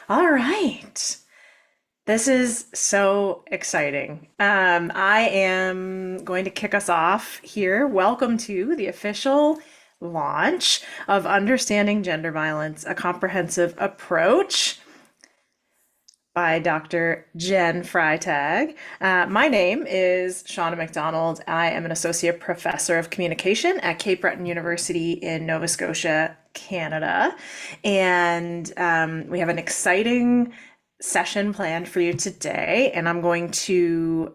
All right. This is so exciting. I am going to kick us off here. Welcome to the official launch of Understanding Gender Violence, a Comprehensive Approach by Dr. Jenn Freitag. My name is Shauna McDonald. I am an associate professor of communication at Cape Breton University in Nova Scotia, Canada. And we have an exciting session planned for you today, and I'm going to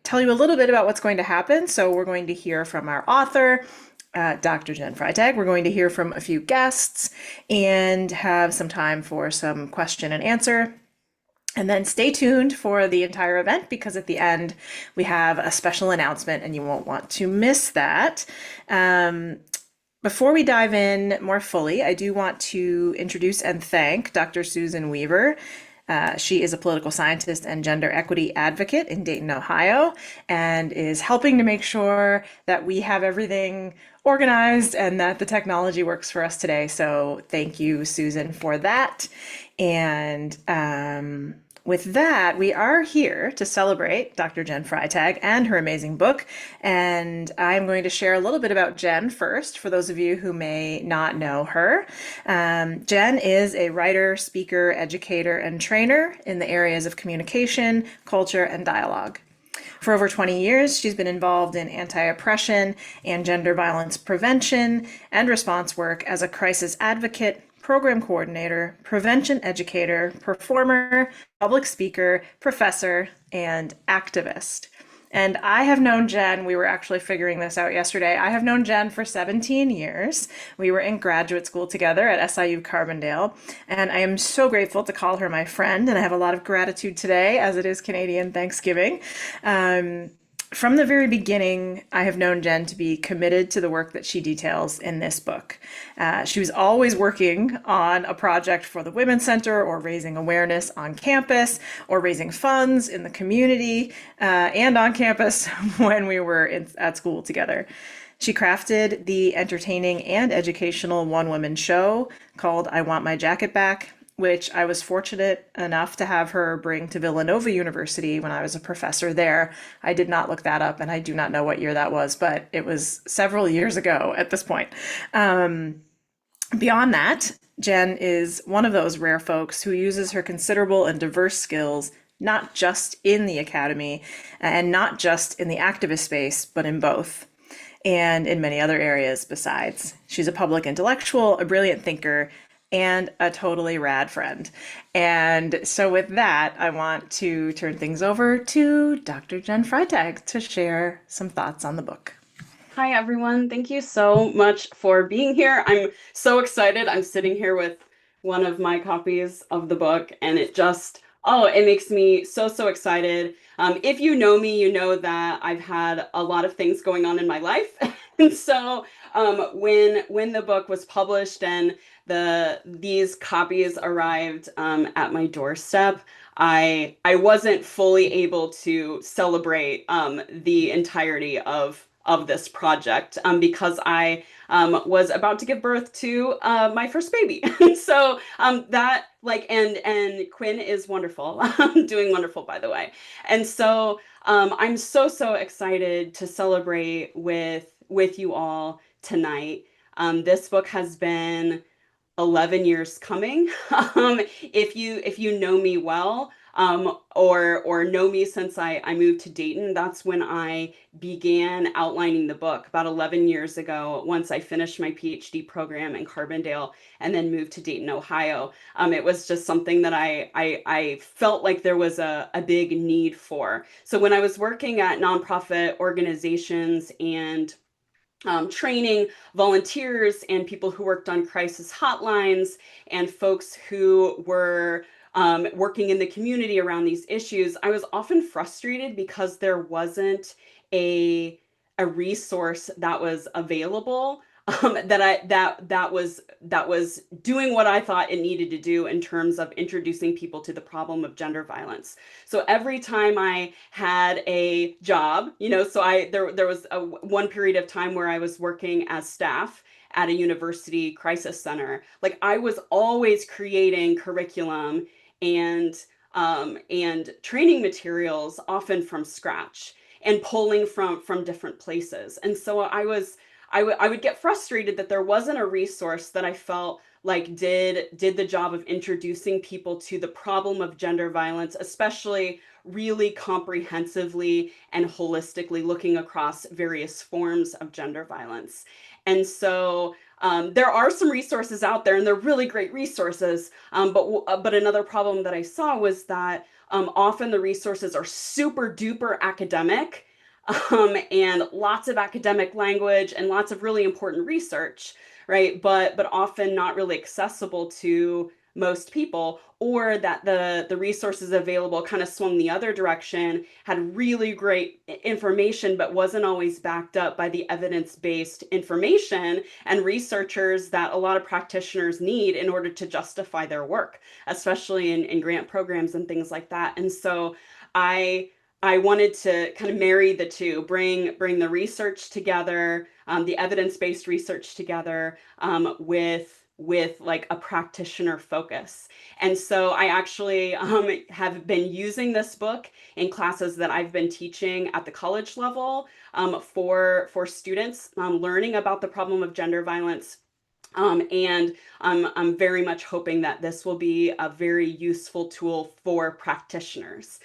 tell you a little bit about what's going to happen. So, we're going to hear from our author, Dr. Jenn Freitag. We're going to hear from a few guests and have some time for some question and answer. And then stay tuned for the entire event because at the end we have a special announcement and you won't want to miss that. Before we dive in more fully, I do want to introduce and thank Dr. Susan Weaver. She is a political scientist and gender equity advocate in Dayton, Ohio, and is helping to make sure that we have everything organized and that the technology works for us today. So thank you, Susan, for that. And with that, we are here to celebrate Dr. Jenn Freitag and her amazing book. And I'm going to share a little bit about Jenn first, for those of you who may not know her. Jenn is a writer, speaker, educator, and trainer in the areas of communication, culture, and dialogue. For over 20 years, she's been involved in anti-oppression and gender violence prevention and response work as a crisis advocate, program coordinator, prevention educator, performer, public speaker, professor, and activist. And I have known Jenn, we were actually figuring this out yesterday. I have known Jenn for 17 years. We were in graduate school together at SIU Carbondale, and I am so grateful to call her my friend, and I have a lot of gratitude today as it is Canadian Thanksgiving. From the very beginning, I have known Jenn to be committed to the work that she details in this book. She was always working on a project for the Women's Center or raising awareness on campus or raising funds in the community and on campus when we were at school together. She crafted the entertaining and educational one-woman show called I Want My Jacket Back, which I was fortunate enough to have her bring to Villanova University when I was a professor there. I did not look that up, and I do not know what year that was, but it was several years ago at this point. Beyond that, Jenn is one of those rare folks who uses her considerable and diverse skills not just in the academy and not just in the activist space, but in both and in many other areas besides. She's a public intellectual, a brilliant thinker, and a totally rad friend. And so with that, I want to turn things over to Dr. Jenn Freitag to share some thoughts on the book. Hi, everyone. Thank you so much for being here. I'm so excited. I'm sitting here with one of my copies of the book, and it makes me so excited. If you know me, you know that I've had a lot of things going on in my life. And so when the book was published and these copies arrived at my doorstep, I wasn't fully able to celebrate the entirety of this project because I was about to give birth to my first baby. So that and Quinn is wonderful, doing wonderful, by the way. And so I'm so excited to celebrate with you all tonight. This book has been 11 years coming. If you know me well, or know me since I moved to Dayton, that's when I began outlining the book about 11 years ago, once I finished my PhD program in Carbondale and then moved to Dayton, Ohio. It was just something that I felt like there was a big need for. So when I was working at nonprofit organizations and training volunteers and people who worked on crisis hotlines and folks who were working in the community around these issues, I was often frustrated because there wasn't a resource that was available that was doing what I thought it needed to do in terms of introducing people to the problem of gender violence. So every time I had a job, so there was one period of time where I was working as staff at a university crisis center. Like I was always creating curriculum and and training materials, often from scratch, and pulling from different places. And so I would get frustrated that there wasn't a resource that I felt like did the job of introducing people to the problem of gender violence, especially really comprehensively and holistically looking across various forms of gender violence. And so there are some resources out there, and they're really great resources. But another problem that I saw was that often the resources are super duper academic, and lots of academic language and lots of really important research, right? But often not really accessible to most people, or that the resources available kind of swung the other direction, had really great information, but wasn't always backed up by the evidence-based information and researchers that a lot of practitioners need in order to justify their work, especially in grant programs and things like that. And so I I wanted to kind of marry the two, bring the research together, the evidence-based research together, with like a practitioner focus. And so I actually have been using this book in classes that I've been teaching at the college level, for students learning about the problem of gender violence. And I'm very much hoping that this will be a very useful tool for practitioners.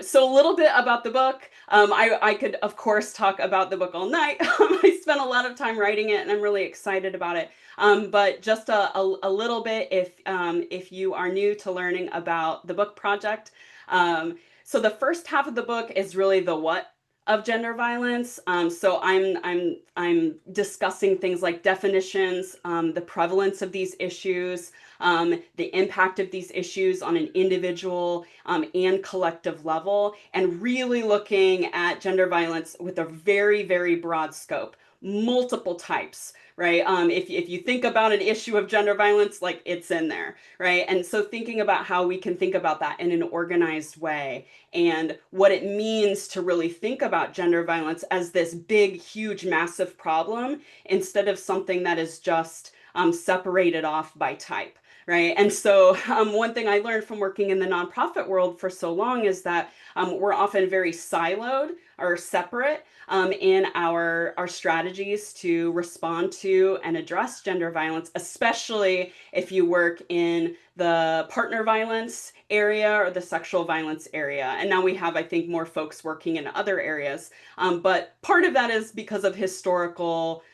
So a little bit about the book. I could, of course, talk about the book all night. I spent a lot of time writing it, and I'm really excited about it. But just a little bit, if you are new to learning about the book project. So the first half of the book is really the what of gender violence. So I'm discussing things like definitions, the prevalence of these issues, the impact of these issues on an individual and collective level, and really looking at gender violence with a very, very broad scope, multiple types, right? If you think about an issue of gender violence, like it's in there, right? And so thinking about how we can think about that in an organized way, and what it means to really think about gender violence as this big, huge, massive problem, instead of something that is just separated off by type. Right. And so one thing I learned from working in the nonprofit world for so long is that we're often very siloed or separate in our strategies to respond to and address gender violence, especially if you work in the partner violence area or the sexual violence area. And now we have, I think, more folks working in other areas. But part of that is because of historical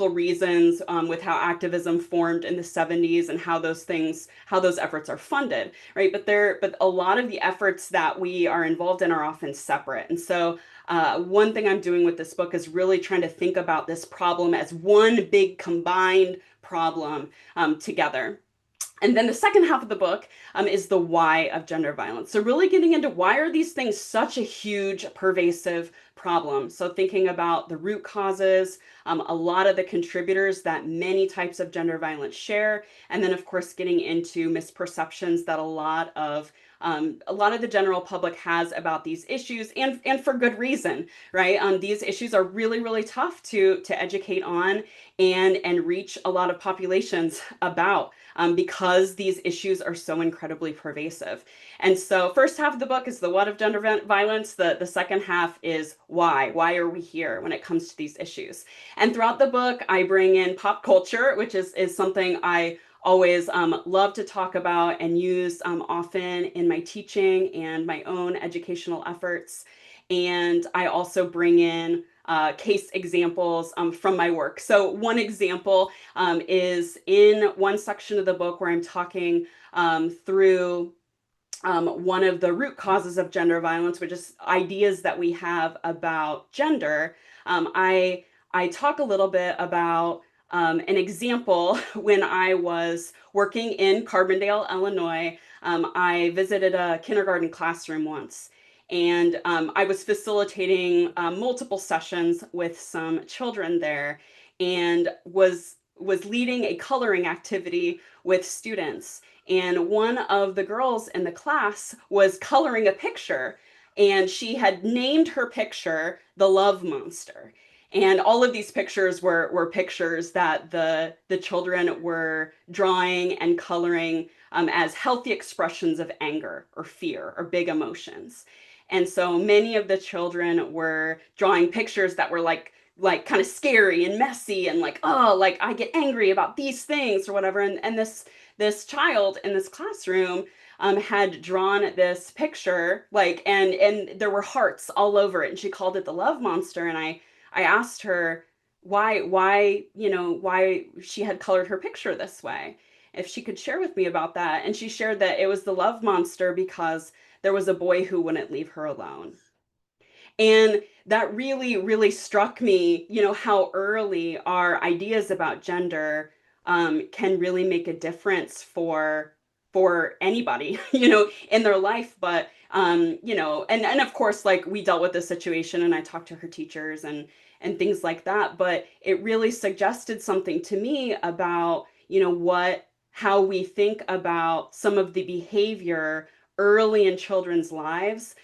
reasons, with how activism formed in the 70s and how those efforts are funded, right? But a lot of the efforts that we are involved in are often separate. And so one thing I'm doing with this book is really trying to think about this problem as one big combined problem together. And then the second half of the book is the why of gender violence. So really getting into why are these things such a huge, pervasive problem. So thinking about the root causes, a lot of the contributors that many types of gender violence share, and then of course getting into misperceptions that a lot of the general public has about these issues, and for good reason, right? These issues are really, really tough to educate on and reach a lot of populations about, because these issues are so incredibly pervasive. And so first half of the book is the what of gender violence. The second half is why. Why are we here when it comes to these issues? And throughout the book, I bring in pop culture, which is something I always love to talk about and use often in my teaching and my own educational efforts. And I also bring in case examples from my work. So one example is in one section of the book where I'm talking through one of the root causes of gender violence, which is ideas that we have about gender. I talk a little bit about an example. When I was working in Carbondale, Illinois, I visited a kindergarten classroom once, and I was facilitating multiple sessions with some children there, and was leading a coloring activity with students. And one of the girls in the class was coloring a picture, and she had named her picture the Love Monster. And all of these pictures were pictures that the children were drawing and coloring as healthy expressions of anger or fear or big emotions. And so many of the children were drawing pictures that were like kind of scary and messy and like, oh, like I get angry about these things or whatever. And this child in this classroom had drawn this picture like and there were hearts all over it, and she called it the love monster. And I asked her why why she had colored her picture this way, if she could share with me about that. And she shared that it was the love monster because there was a boy who wouldn't leave her alone. And that really, really struck me, how early our ideas about gender can really make a difference for anybody, in their life. But and of course, like we dealt with this situation, and I talked to her teachers and things like that. But it really suggested something to me about, what how we think about some of the behavior early in children's lives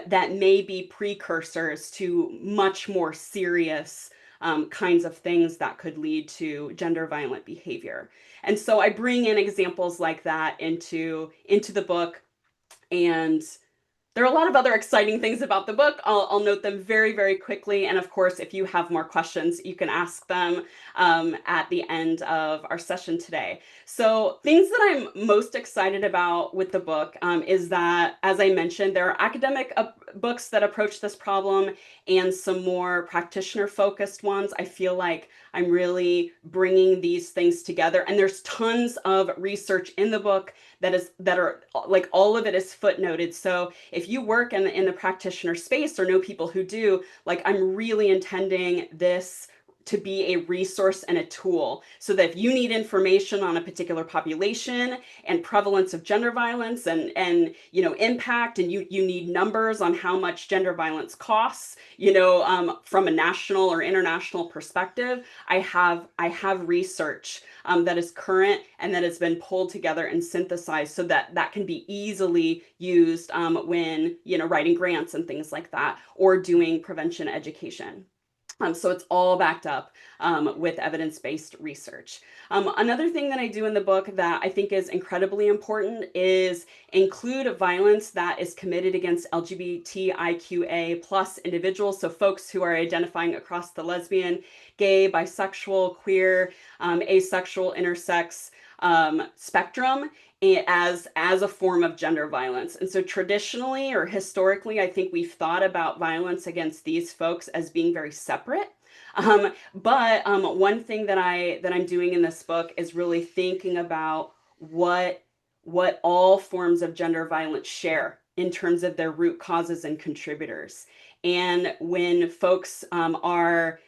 that may be precursors to much more serious kinds of things that could lead to gender violent behavior. And so I bring in examples like that into the book. And there are a lot of other exciting things about the book. I'll note them very, very quickly. And of course, if you have more questions, you can ask them at the end of our session today. So things that I'm most excited about with the book is that, as I mentioned, there are academic books that approach this problem and some more practitioner focused ones. I feel like I'm really bringing these things together. And there's tons of research in the book that are like all of it is footnoted. So if you work in the practitioner space or know people who do, like I'm really intending this to be a resource and a tool so that if you need information on a particular population and prevalence of gender violence and impact, and you need numbers on how much gender violence costs, from a national or international perspective, I have research that is current and that has been pulled together and synthesized so that that can be easily used when writing grants and things like that, or doing prevention education. So it's all backed up with evidence-based research. Another thing that I do in the book that I think is incredibly important is include violence that is committed against LGBTIQA plus individuals, so folks who are identifying across the lesbian, gay, bisexual, queer, asexual, intersex spectrum as a form of gender violence. And so traditionally or historically, I think we've thought about violence against these folks as being very separate. But one thing that I'm doing in this book is really thinking about what all forms of gender violence share in terms of their root causes and contributors. And when folks are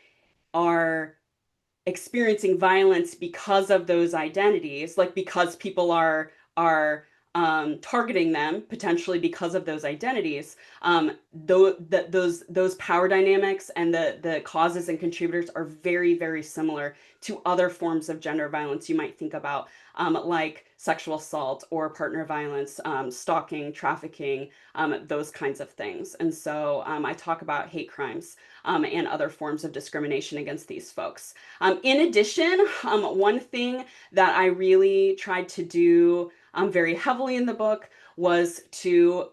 experiencing violence because of those identities, like because people are targeting them potentially because of those identities. Those power dynamics and the causes and contributors are very, very similar to other forms of gender violence you might think about, like sexual assault or partner violence, stalking, trafficking, those kinds of things. And so I talk about hate crimes and other forms of discrimination against these folks. In addition, one thing that I really tried to do very heavily in the book was to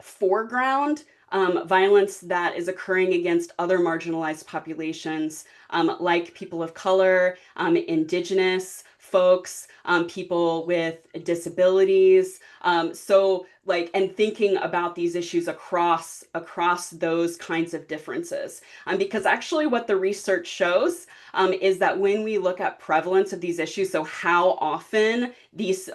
foreground violence that is occurring against other marginalized populations, like people of color, indigenous folks, people with disabilities. And thinking about these issues across those kinds of differences. Because actually what the research shows is that when we look at prevalence of these issues, so how often these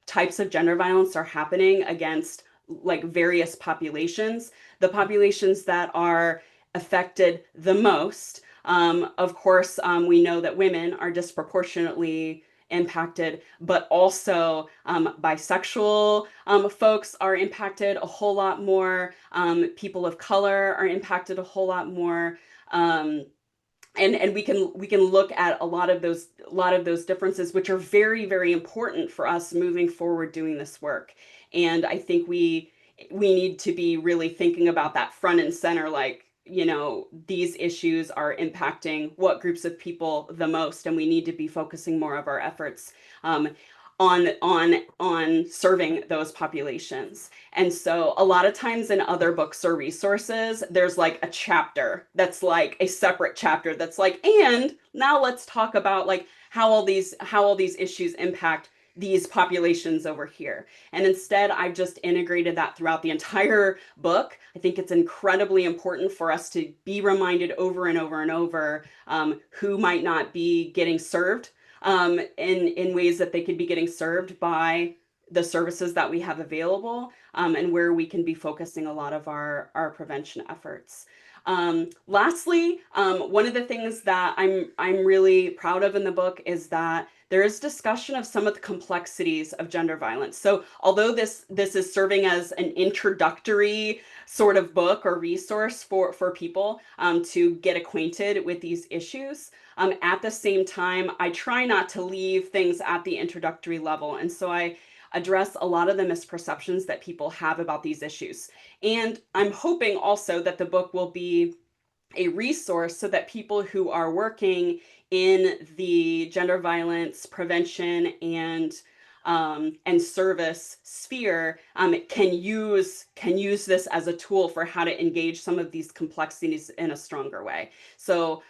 types of gender violence are happening against like various populations, the populations that are affected the most, of course, we know that women are disproportionately impacted, but also bisexual folks are impacted a whole lot more. People of color are impacted a whole lot more. And we can look at a lot of those differences, which are very, very important for us moving forward doing this work. And I think we need to be really thinking about that front and center, like these issues are impacting what groups of people the most, and we need to be focusing more of our efforts um, on serving those populations. And so a lot of times in other books or resources, there's like a chapter that's like a separate chapter that's like, and now let's talk about like how all these issues impact these populations over here. And instead, I've just integrated that throughout the entire book. I think it's incredibly important for us to be reminded over and over and over who might not be getting served in ways that they could be getting served by the services that we have available, and where we can be focusing a lot of our prevention efforts. Lastly, one of the things that I'm really proud of in the book is that there is discussion of some of the complexities of gender violence. So although this is serving as an introductory sort of book or resource for people to get acquainted with these issues, at the same time, I try not to leave things at the introductory level. And so I address a lot of the misperceptions that people have about these issues. And I'm hoping also that the book will be a resource so that people who are working in the gender violence prevention and service sphere can use this as a tool for how to engage some of these complexities in a stronger way. So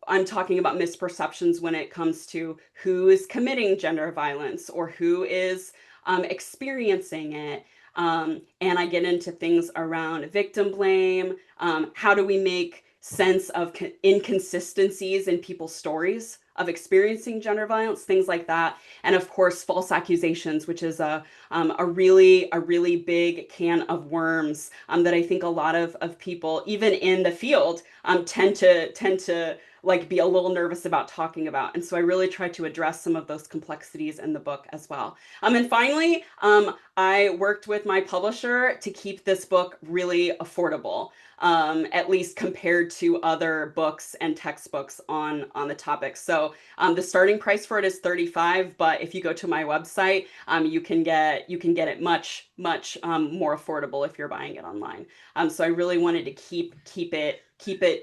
I'm talking about misperceptions when it comes to who is committing gender violence or who is experiencing it. And I get into things around victim blame. How do we make sense of inconsistencies in people's stories of experiencing gender violence, things like that. And of course, false accusations, which is a really big can of worms that I think a lot of people, even in the field, tend to like be a little nervous about talking about. And so I really try to address some of those complexities in the book as well. And finally, I worked with my publisher to keep this book really affordable, at least compared to other books and textbooks on the topic. So the starting price for it is $35, but if you go to my website, you can get it much more affordable if you're buying it online. So I really wanted to keep it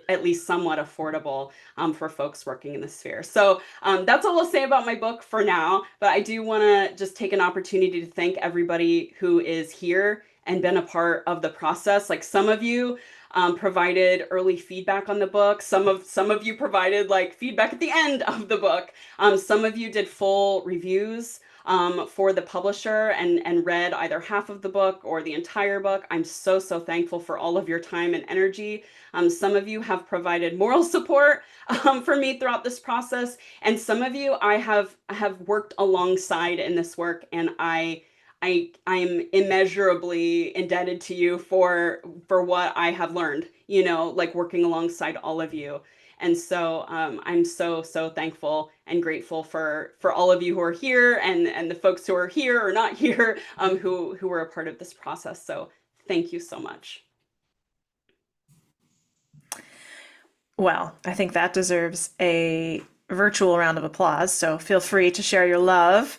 at least somewhat affordable for folks working in the sphere. So that's all I'll say about my book for now, but I do want to just take an opportunity to thank everybody who is here and been a part of the process. Like some of you provided early feedback on the book. Some of you provided like feedback at the end of the book. Some of you did full reviews for the publisher and read either half of the book or the entire book. I'm so thankful for all of your time and energy. Some of you have provided moral support for me throughout this process, and some of you I have worked alongside in this work, and I'm immeasurably indebted to you for what I have learned, like working alongside all of you. And so I'm so thankful and grateful for all of you who are here and the folks who are here or not here who were a part of this process. So thank you so much. Well, I think that deserves a virtual round of applause. So feel free to share your love.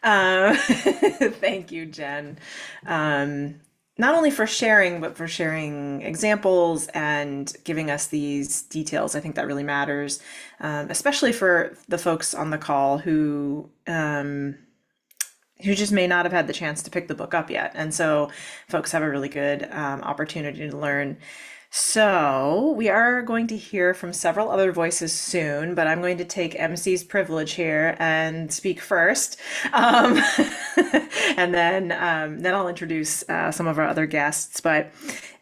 Thank you, Jen. Um, Not only for sharing, but for sharing examples and giving us these details. I think that really matters, especially for the folks on the call who just may not have had the chance to pick the book up yet. And so folks have a really good opportunity to learn. So we are going to hear from several other voices soon, but I'm going to take MC's privilege here and speak first, um, and then I'll introduce some of our other guests. But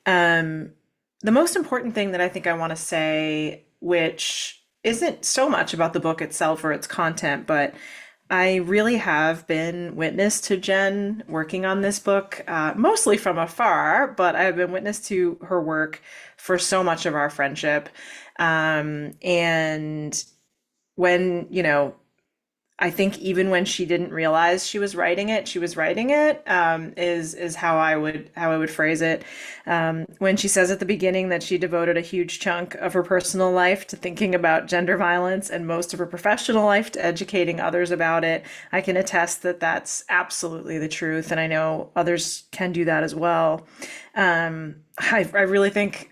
the most important thing that I think I want to say, which isn't so much about the book itself or its content, but I really have been witness to Jen working on this book, mostly from afar, but I've been witness to her work for so much of our friendship. And when, I think even when she didn't realize she was writing it, she was writing it, is how I would phrase it. When she says at the beginning that she devoted a huge chunk of her personal life to thinking about gender violence and most of her professional life to educating others about it, I can attest that that's absolutely the truth, and I know others can do that as well. I really think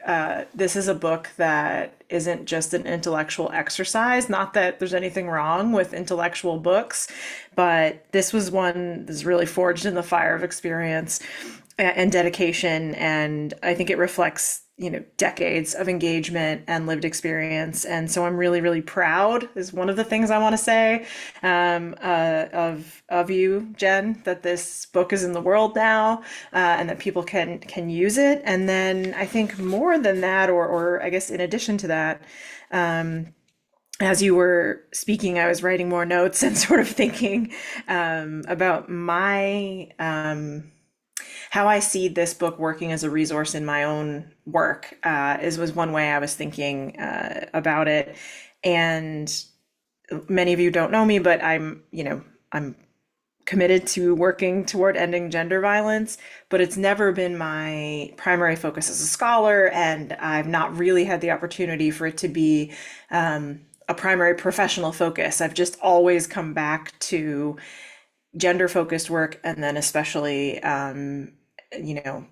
this is a book that isn't just an intellectual exercise. Not that there's anything wrong with intellectual books, but this was one that's really forged in the fire of experience and dedication. And I think it reflects, decades of engagement and lived experience. And so I'm really, really proud, is one of the things I want to say, of you, Jen, that this book is in the world now, and that people can use it. And then I think more than that, or I guess in addition to that, as you were speaking, I was writing more notes and sort of thinking about my how I see this book working as a resource in my own work. Is was one way I was thinking about it. And many of you don't know me, but I'm committed to working toward ending gender violence, but it's never been my primary focus as a scholar, and I've not really had the opportunity for it to be a primary professional focus. I've just always come back to gender focused work, and then especially, you know,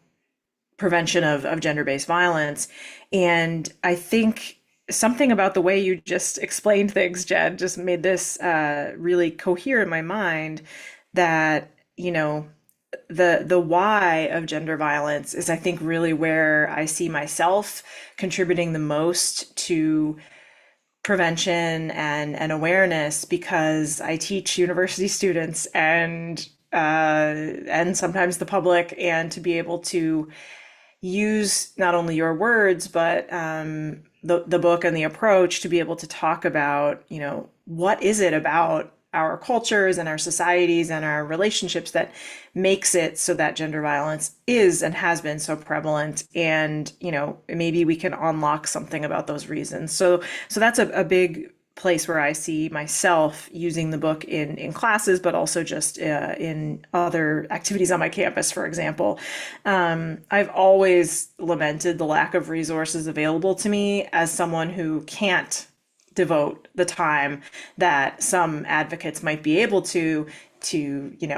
prevention of gender-based violence. And I think something about the way you just explained things, Jen, just made this really cohere in my mind, that, the why of gender violence is, I think, really where I see myself contributing the most to prevention and awareness, because I teach university students and sometimes the public, and to be able to use not only your words, but the book and the approach to be able to talk about, what is it about our cultures and our societies and our relationships that makes it so that gender violence is and has been so prevalent. And, maybe we can unlock something about those reasons. So that's a big place where I see myself using the book in classes, but also just in other activities on my campus, for example. I've always lamented the lack of resources available to me as someone who can't devote the time that some advocates might be able to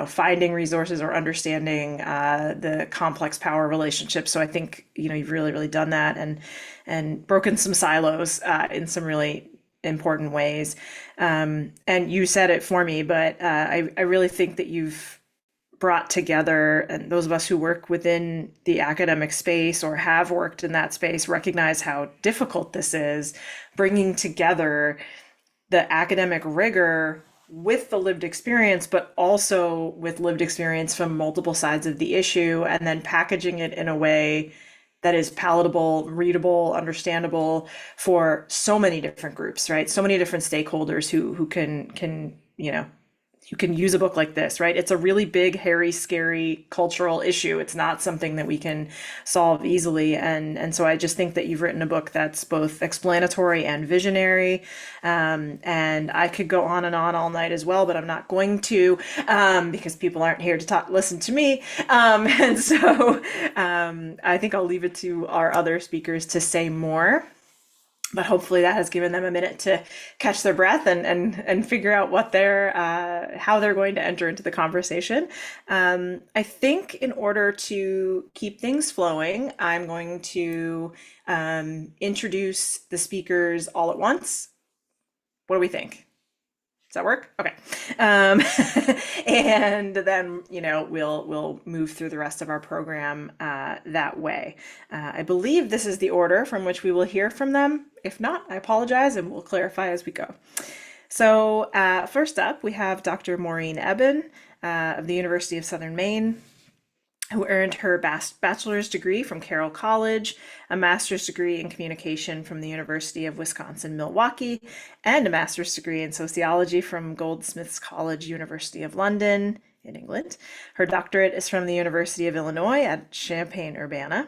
finding resources or understanding the complex power relationships. So I think, you've really, really done that, and broken some silos in some really important ways. And you said it for me, but I really think that you've brought together, and those of us who work within the academic space or have worked in that space recognize how difficult this is, bringing together the academic rigor with the lived experience, but also with lived experience from multiple sides of the issue, and then packaging it in a way that is palatable, readable, understandable for so many different groups, right? So many different stakeholders who can you can use a book like this, right? It's a really big, hairy, scary cultural issue. It's not something that we can solve easily. And so I just think that you've written a book that's both explanatory and visionary. And I could go on and on all night as well, but I'm not going to, because people aren't here to listen to me. And so I think I'll leave it to our other speakers to say more, but hopefully that has given them a minute to catch their breath and figure out what they're how they're going to enter into the conversation. I think in order to keep things flowing, I'm going to introduce the speakers all at once. What do we think? Does that work? Okay. Um, and then, we'll move through the rest of our program that way. I believe this is the order from which we will hear from them. If not, I apologize, and we'll clarify as we go. So first up, we have Dr. Maureen Eben of the University of Southern Maine, who earned her bachelor's degree from Carroll College, a master's degree in communication from the University of Wisconsin-Milwaukee, and a master's degree in sociology from Goldsmiths College, University of London in England. Her doctorate is from the University of Illinois at Champaign-Urbana.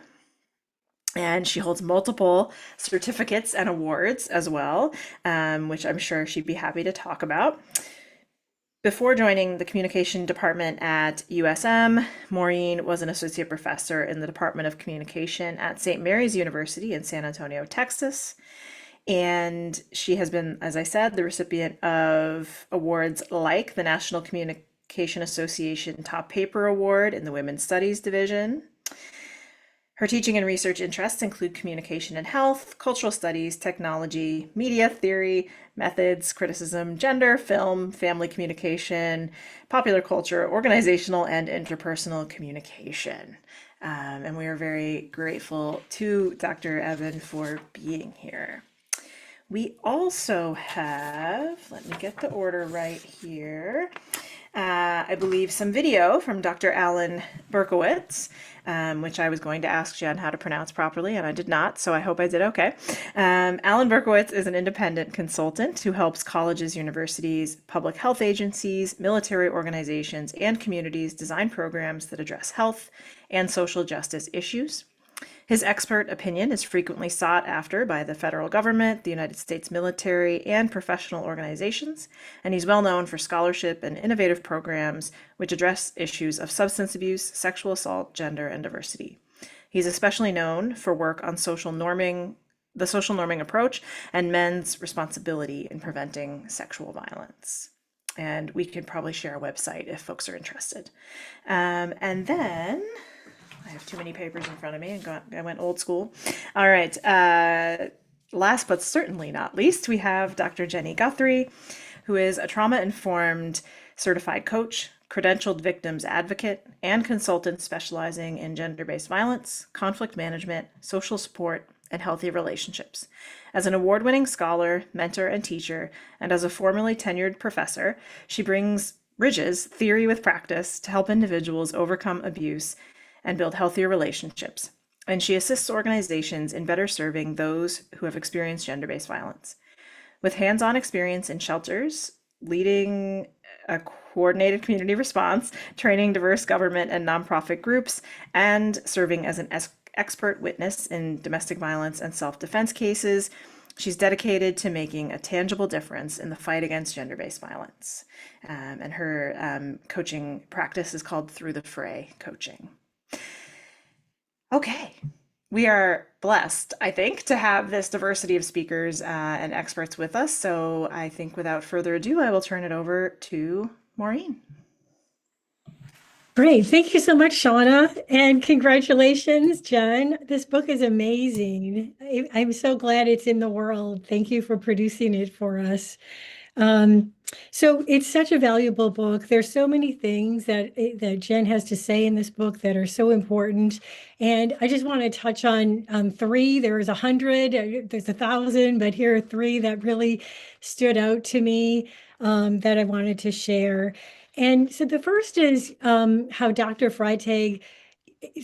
And she holds multiple certificates and awards as well, which I'm sure she'd be happy to talk about. Before joining the communication department at USM, Maureen was an associate professor in the Department of Communication at St. Mary's University in San Antonio, Texas. And she has been, as I said, the recipient of awards like the National Communication Association Top Paper Award in the Women's Studies Division, Her teaching and research interests include communication and health, cultural studies, technology, media theory, methods, criticism, gender, film, family communication, popular culture, organizational and interpersonal communication. And we are very grateful to Dr. Evan for being here. We also have, let me get the order right here. I believe some video from Dr. Alan Berkowitz, which I was going to ask Jen how to pronounce properly, and I did not, so I hope I did okay. Alan Berkowitz is an independent consultant who helps colleges, universities, public health agencies, military organizations, and communities design programs that address health and social justice issues. His expert opinion is frequently sought after by the federal government, the United States military, and professional organizations, and he's well known for scholarship and innovative programs which address issues of substance abuse, sexual assault, gender, and diversity. He's especially known for work on the social norming approach, and men's responsibility in preventing sexual violence. And we could probably share a website if folks are interested. And then I have too many papers in front of me and I went old school. All right. Last but certainly not least, we have Dr. Jenny Guthrie, who is a trauma informed certified coach, credentialed victims advocate, and consultant specializing in gender based violence, conflict management, social support, and healthy relationships. As an award winning scholar, mentor, and teacher, and as a formerly tenured professor, she bridges theory with practice to help individuals overcome abuse and build healthier relationships. And she assists organizations in better serving those who have experienced gender based violence. With hands on experience in shelters, leading a coordinated community response, training diverse government and nonprofit groups, and serving as an expert witness in domestic violence and self defense cases, she's dedicated to making a tangible difference in the fight against gender based violence. And her coaching practice is called Through the Fray Coaching. Okay. We are blessed, I think, to have this diversity of speakers and experts with us. So I think without further ado, I will turn it over to Maureen. Great. Thank you so much, Shauna. And congratulations, Jen. This book is amazing. I'm so glad it's in the world. Thank you for producing it for us. Um, so it's such a valuable book. There's so many things that Jen has to say in this book that are so important. And I just want to touch on three. There's 100, there's 1,000, but here are three that really stood out to me that I wanted to share. And so the first is how Dr. Freitag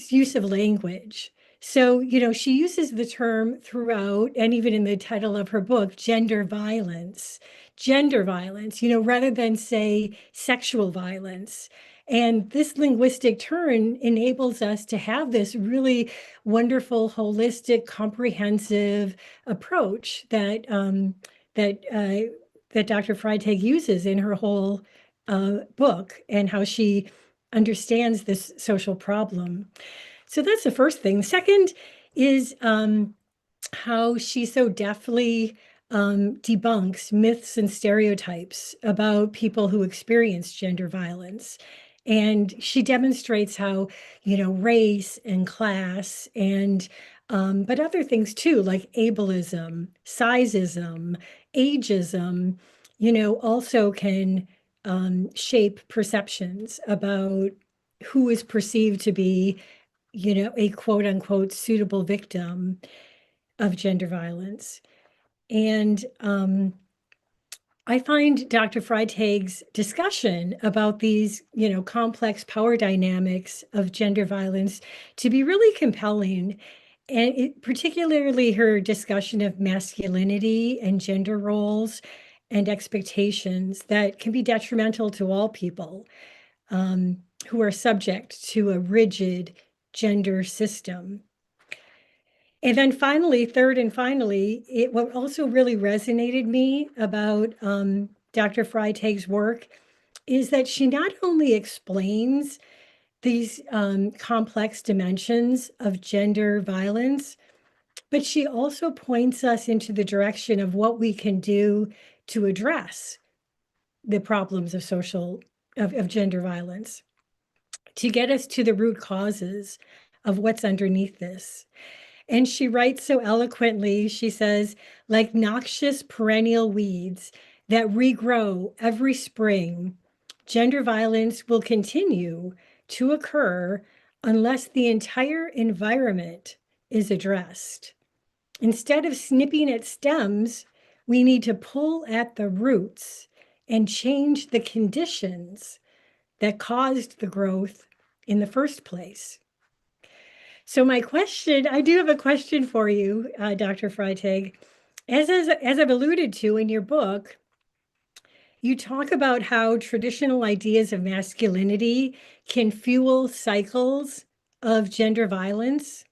use of language. So, she uses the term throughout, and even in the title of her book, gender violence, rather than say sexual violence. And this linguistic turn enables us to have this really wonderful, holistic, comprehensive approach that Dr. Freitag uses in her whole book, and how she understands this social problem. So that's the first thing. Second is how she so deftly debunks myths and stereotypes about people who experience gender violence. And she demonstrates how, race and class and but other things too, like ableism, sizeism, ageism, also can shape perceptions about who is perceived to be, a quote unquote suitable victim of gender violence. And I find Dr. Freitag's discussion about these, complex power dynamics of gender violence to be really compelling. And particularly her discussion of masculinity and gender roles and expectations that can be detrimental to all people who are subject to a rigid gender system. And then finally, third and finally, what also really resonated me about Dr. Freitag's work is that she not only explains these complex dimensions of gender violence, but she also points us into the direction of what we can do to address the problems of gender violence, to get us to the root causes of what's underneath this. And she writes so eloquently, she says, like noxious perennial weeds that regrow every spring, gender violence will continue to occur unless the entire environment is addressed. Instead of snipping at stems, we need to pull at the roots and change the conditions that caused the growth in the first place. So I do have a question for you, Dr. Freitag. As I've alluded to in your book, you talk about how traditional ideas of masculinity can fuel cycles of gender violence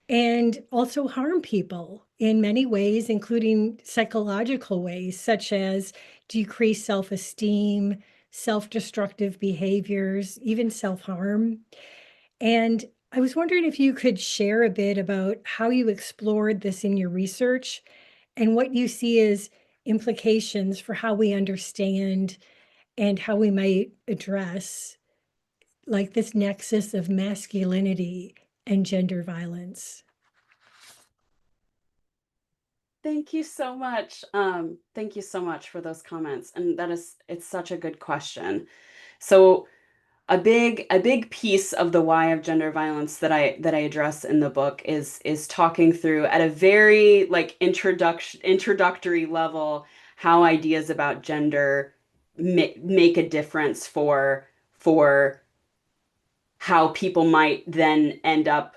and also harm people in many ways, including psychological ways, such as decreased self-esteem, self-destructive behaviors, even self-harm. And I was wondering if you could share a bit about how you explored this in your research and what you see as implications for how we understand and how we might address like this nexus of masculinity and gender violence. Thank you so much. Thank you so much for those comments. And it's such a good question. So a big piece of the why of gender violence that I address in the book is talking through at a very like introductory level how ideas about gender make a difference for how people might then end up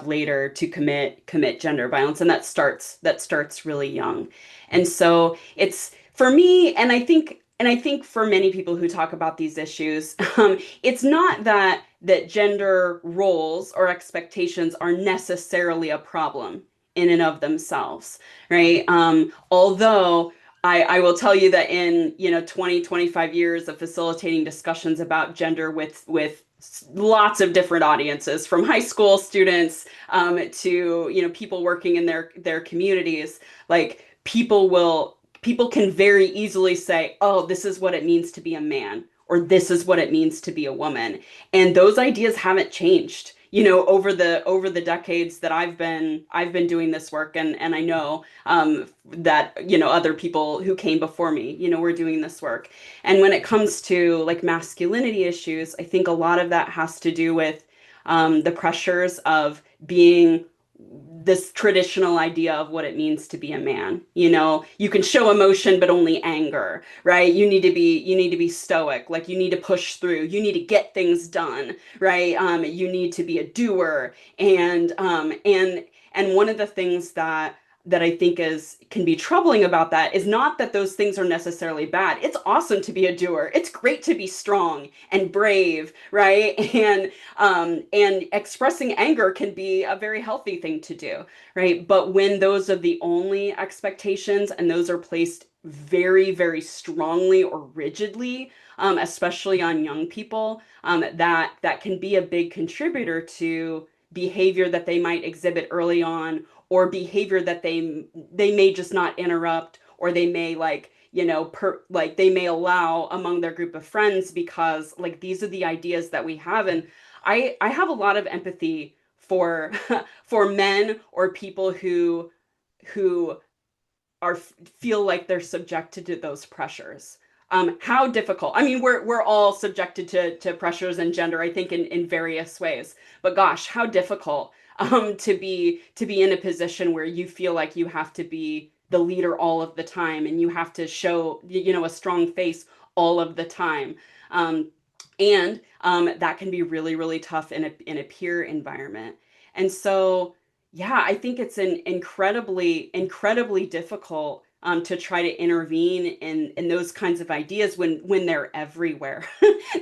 later to commit gender violence, and that starts really young. And so it's for me, and I think for many people who talk about these issues, it's not that gender roles or expectations are necessarily a problem in and of themselves, right? Although I will tell you that in 20 25 years of facilitating discussions about gender with lots of different audiences, from high school students to people working in their communities, like people can very easily say, oh, this is what it means to be a man, or this is what it means to be a woman. And those ideas haven't changed, over the decades that I've been doing this work, and I know that other people who came before me, were doing this work. And when it comes to like masculinity issues, I think a lot of that has to do with the pressures of being this traditional idea of what it means to be a man. You can show emotion, but only anger, right? You need to be stoic, like you need to push through, you need to get things done, right? You need to be a doer. And one of the things that I think can be troubling about that is not that those things are necessarily bad. It's awesome to be a doer. It's great to be strong and brave, right? And expressing anger can be a very healthy thing to do, right? But when those are the only expectations and those are placed very, very strongly or rigidly, especially on young people, that can be a big contributor to behavior that they might exhibit early on, or behavior that they may just not interrupt, or they may like they may allow among their group of friends, because like these are the ideas that we have. And I have a lot of empathy for for men or people who feel like they're subjected to those pressures. How difficult. I mean, we're all subjected to pressures and gender, I think, in various ways. But gosh, how difficult to be in a position where you feel like you have to be the leader all of the time, and you have to show a strong face all of the time. And that can be really, really tough in a peer environment. And so yeah, I think it's an incredibly, incredibly difficult to try to intervene in those kinds of ideas when they're everywhere.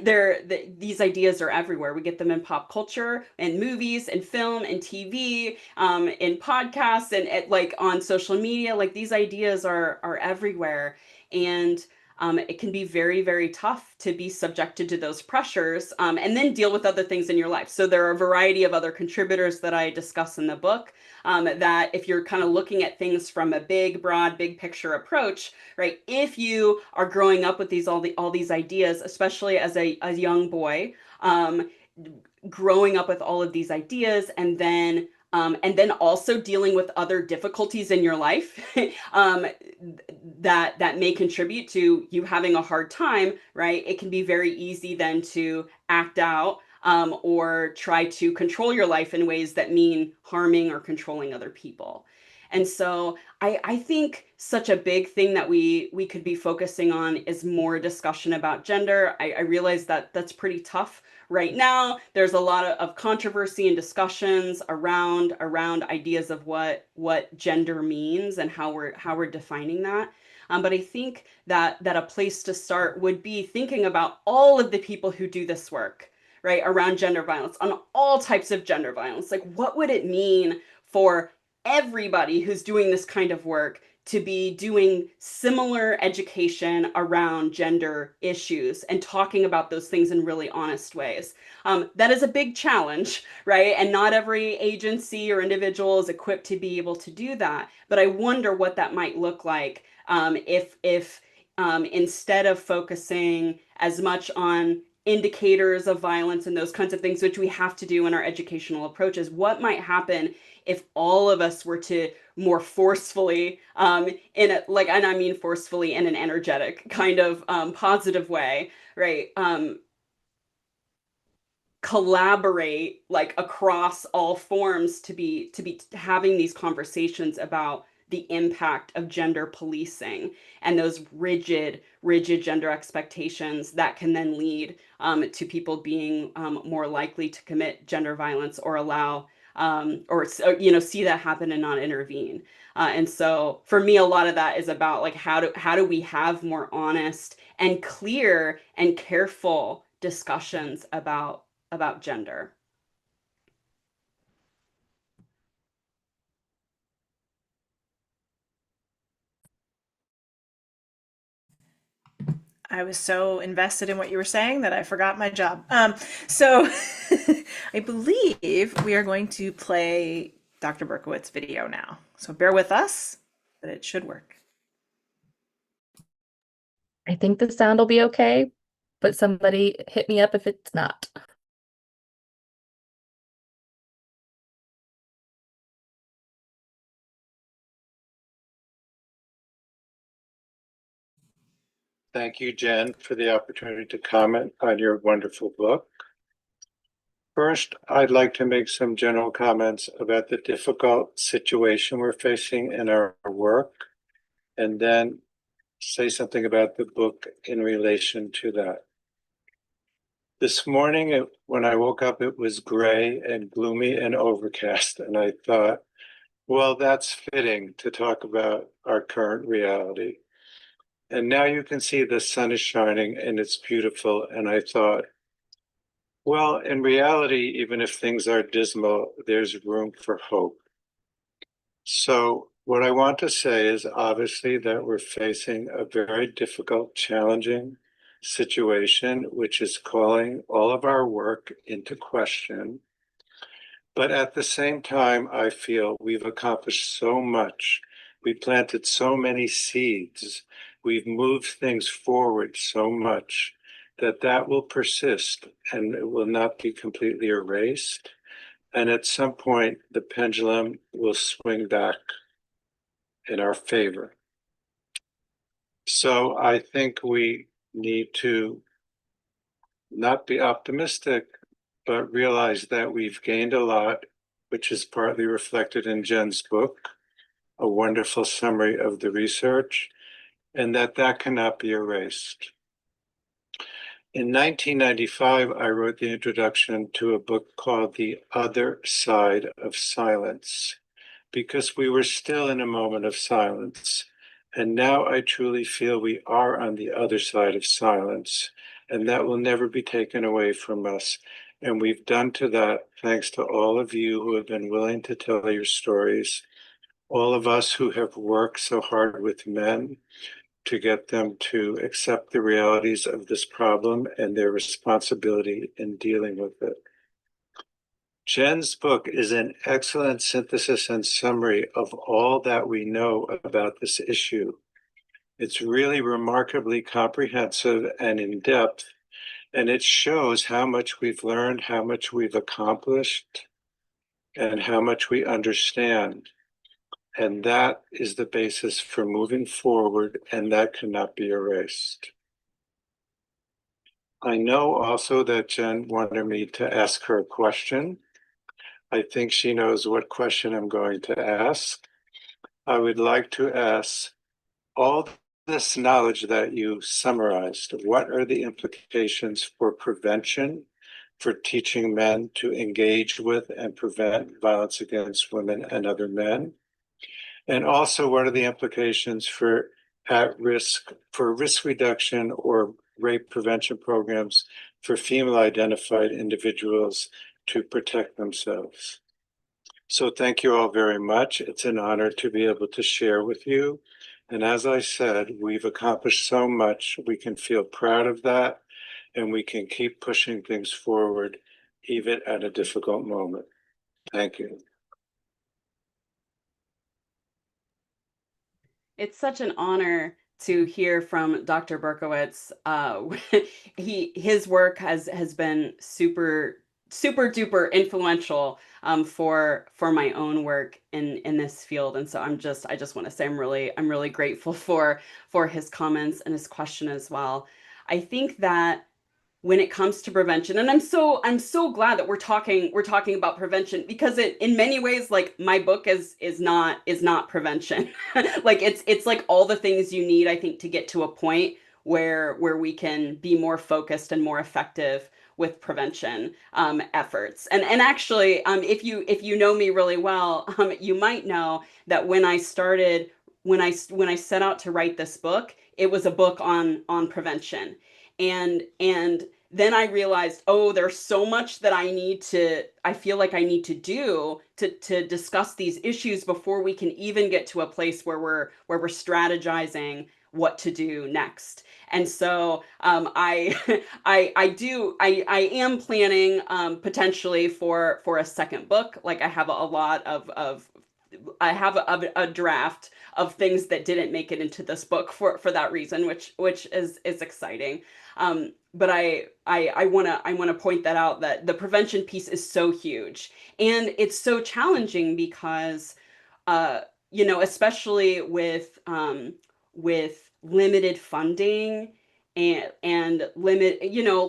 These ideas are everywhere. We get them in pop culture, and movies, and film, and TV, in podcasts, and like on social media. Like these ideas are everywhere, and it can be very, very tough to be subjected to those pressures, and then deal with other things in your life. So there are a variety of other contributors that I discuss in the book, that if you're kind of looking at things from a big, broad, big picture approach, right? If you are growing up with all these ideas, especially as a young boy, growing up with all of these ideas, and then also dealing with other difficulties in your life um, that may contribute to you having a hard time, right? It can be very easy then to act out or try to control your life in ways that mean harming or controlling other people. And so I think such a big thing that we could be focusing on is more discussion about gender. I realize that that's pretty tough right now. There's a lot of controversy and discussions around ideas of what gender means and how we're defining that. But I think that a place to start would be thinking about all of the people who do this work, right, around gender violence, on all types of gender violence. Like, what would it mean for everybody who's doing this kind of work to be doing similar education around gender issues and talking about those things in really honest ways? That is a big challenge, right? And not every agency or individual is equipped to be able to do that. But I wonder what that might look like if instead of focusing as much on indicators of violence and those kinds of things, which we have to do in our educational approaches, what might happen if all of us were to more forcefully, in a, like, and I mean forcefully in an energetic kind of positive way, right? Collaborate like across all forms to be having these conversations about the impact of gender policing and those rigid gender expectations that can then lead to people being more likely to commit gender violence or allow or see that happen and not intervene. And so for me, a lot of that is about like how do we have more honest and clear and careful discussions about gender. I was so invested in what you were saying that I forgot my job. So I believe we are going to play Dr. Berkowitz's video now. So bear with us, but it should work. I think the sound will be okay, but somebody hit me up if it's not. Thank you, Jen, for the opportunity to comment on your wonderful book. First, I'd like to make some general comments about the difficult situation we're facing in our work, and then say something about the book in relation to that. This morning, when I woke up, it was gray and gloomy and overcast, and I thought, well, that's fitting to talk about our current reality. And now you can see the sun is shining and it's beautiful. And I thought, well, in reality, even if things are dismal, there's room for hope. So, what I want to say is obviously that we're facing a very difficult, challenging situation, which is calling all of our work into question. But at the same time, I feel we've accomplished so much. We planted so many seeds. We've moved things forward so much that that will persist and it will not be completely erased. And at some point, the pendulum will swing back in our favor. So I think we need to not be optimistic, but realize that we've gained a lot, which is partly reflected in Jen's book, a wonderful summary of the research, and that cannot be erased. In 1995, I wrote the introduction to a book called The Other Side of Silence, because we were still in a moment of silence. And now I truly feel we are on the other side of silence, and that will never be taken away from us. And we've done to that thanks to all of you who have been willing to tell your stories, all of us who have worked so hard with men to get them to accept the realities of this problem and their responsibility in dealing with it. Jen's book is an excellent synthesis and summary of all that we know about this issue. It's really remarkably comprehensive and in depth, And it shows how much we've learned, how much we've accomplished, and how much we understand. And that is the basis for moving forward, and that cannot be erased. I know also that Jen wanted me to ask her a question. I think she knows what question I'm going to ask. I would like to ask, all this knowledge that you summarized, what are the implications for prevention, for teaching men to engage with and prevent violence against women and other men? And also, what are the implications for risk reduction or rape prevention programs for female identified individuals to protect themselves? So thank you all very much. It's an honor to be able to share with you. And as I said, we've accomplished so much. We can feel proud of that, and we can keep pushing things forward, even at a difficult moment. Thank you. It's such an honor to hear from Dr. Berkowitz. His work has been super duper influential for my own work in this field, and so I just want to say I'm really grateful for his comments and his question as well. I think that when it comes to prevention, and I'm so glad that we're talking about prevention, because it, in many ways, like, my book is not prevention. Like, it's like all the things you need, I think, to get to a point where we can be more focused and more effective with prevention efforts. And actually, if you know me really well, you might know that when I started when I set out to write this book, it was a book on prevention. And then I realized, oh, there's so much that I feel like I need to do to discuss these issues before we can even get to a place where we're strategizing what to do next. And so I am planning potentially for a second book. Like, I have a lot of I have a draft of things that didn't make it into this book for that reason, which is exciting. But I want to point that out, that the prevention piece is so huge, and it's so challenging because uh, especially with limited funding and limit,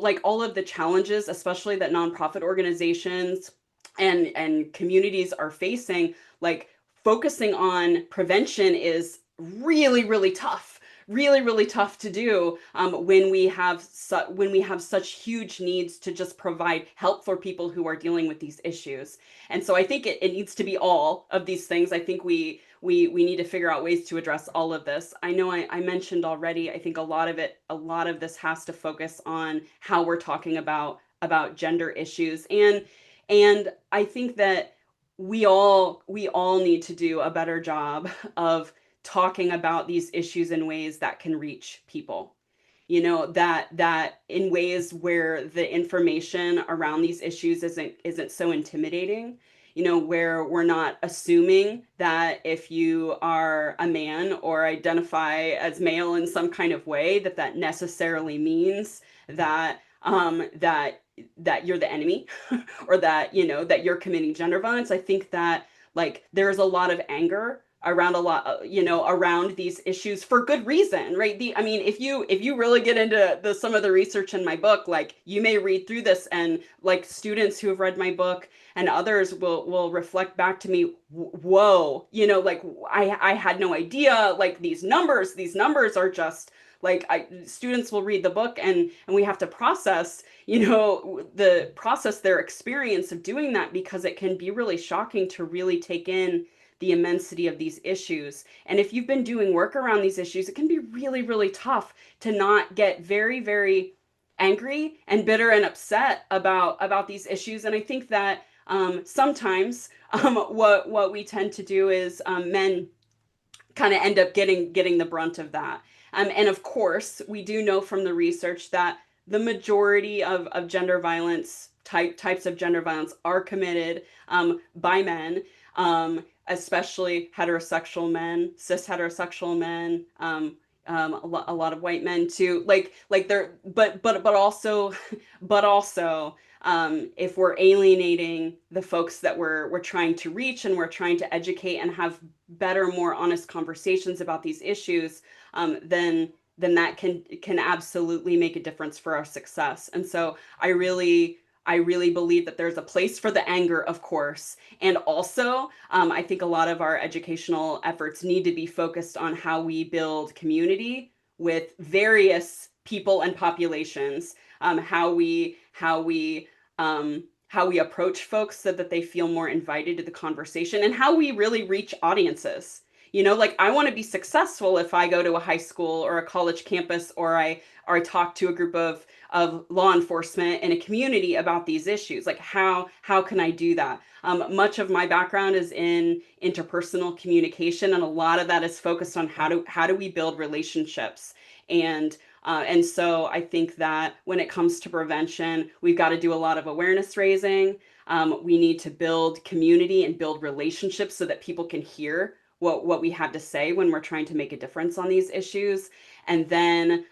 like, all of the challenges, especially that nonprofit organizations and communities are facing, like, focusing on prevention is really tough, really tough to do when we have such huge needs to just provide help for people who are dealing with these issues. And so I think it needs to be all of these things. I think we need to figure out ways to address all of this. I know I mentioned already, I think a lot of this has to focus on how we're talking about gender issues, and I think that we all need to do a better job of talking about these issues in ways that can reach people. That in ways where the information around these issues isn't so intimidating, where we're not assuming that if you are a man or identify as male in some kind of way, that necessarily means that you're the enemy, or that you're committing gender violence. I think that, like, there's a lot of anger around around these issues, for good reason, right? I mean, if you really get into some of the research in my book, like, you may read through this, and, like, students who have read my book and others will reflect back to me, whoa, like, I had no idea, like, these numbers are just, like, students will read the book, and we have to process, their experience of doing that, because it can be really shocking to really take in the immensity of these issues. And if you've been doing work around these issues, it can be really tough to not get very angry and bitter and upset about these issues. And I think that sometimes what we tend to do is, men kind of end up getting the brunt of that. And of course, we do know from the research that the majority of gender violence types of gender violence are committed by men, especially heterosexual men, cis heterosexual men. a lot of white men too, like they're, but also, but also, if we're alienating the folks that we're trying to reach and we're trying to educate and have better, more honest conversations about these issues, then that can absolutely make a difference for our success. And so I really believe that there's a place for the anger, of course. And also, I think a lot of our educational efforts need to be focused on how we build community with various people and populations, how we approach folks so that they feel more invited to the conversation, and how we really reach audiences. You know, like I want to be successful if I go to a high school or a college campus, or I talk to a group of law enforcement in a community about these issues. Like how can I do that? Much of my background is in interpersonal communication, and a lot of that is focused on how do we build relationships. And so I think that when it comes to prevention, we've got to do a lot of awareness raising. We need to build community and build relationships so that people can hear what we have to say when we're trying to make a difference on these issues. And then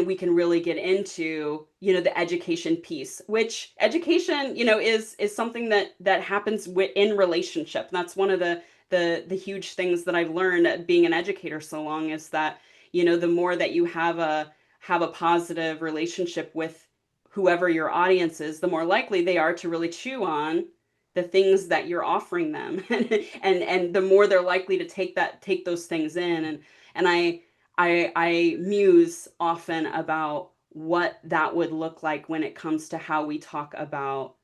we can really get into, you know, the education piece, which education, you know, is something that happens in relationship. That's one of the huge things that I've learned being an educator so long, is that, you know, the more that you have a positive relationship with whoever your audience is, the more likely they are to really chew on the things that you're offering them, and the more they're likely to take those things in. And I muse often about what that would look like when it comes to how we talk about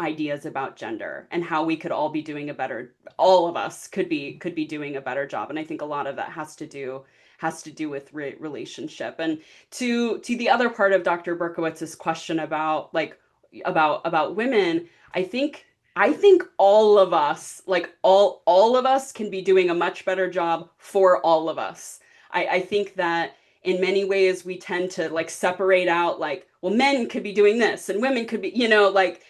ideas about gender, and how we could all be doing a better, all of us could be doing a better job. And I think a lot of that has to do with relationship. And to the other part of Dr. Berkowitz's question about like about women, I think all of us, like all of us can be doing a much better job for all of us. I think that in many ways we tend to like separate out, like, well, men could be doing this and women could be, you know, like,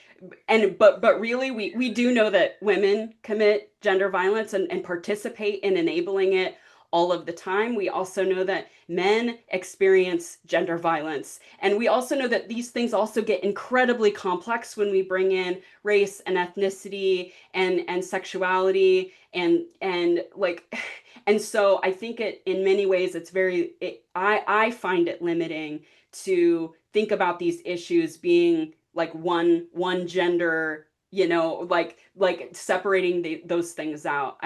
and but really we do know that women commit gender violence and participate in enabling it all of the time. We also know that men experience gender violence, and we also know that these things also get incredibly complex when we bring in race and ethnicity and sexuality and like, and so I think it, in many ways, it's I find it limiting to think about these issues being like one gender, you know, like separating those things out.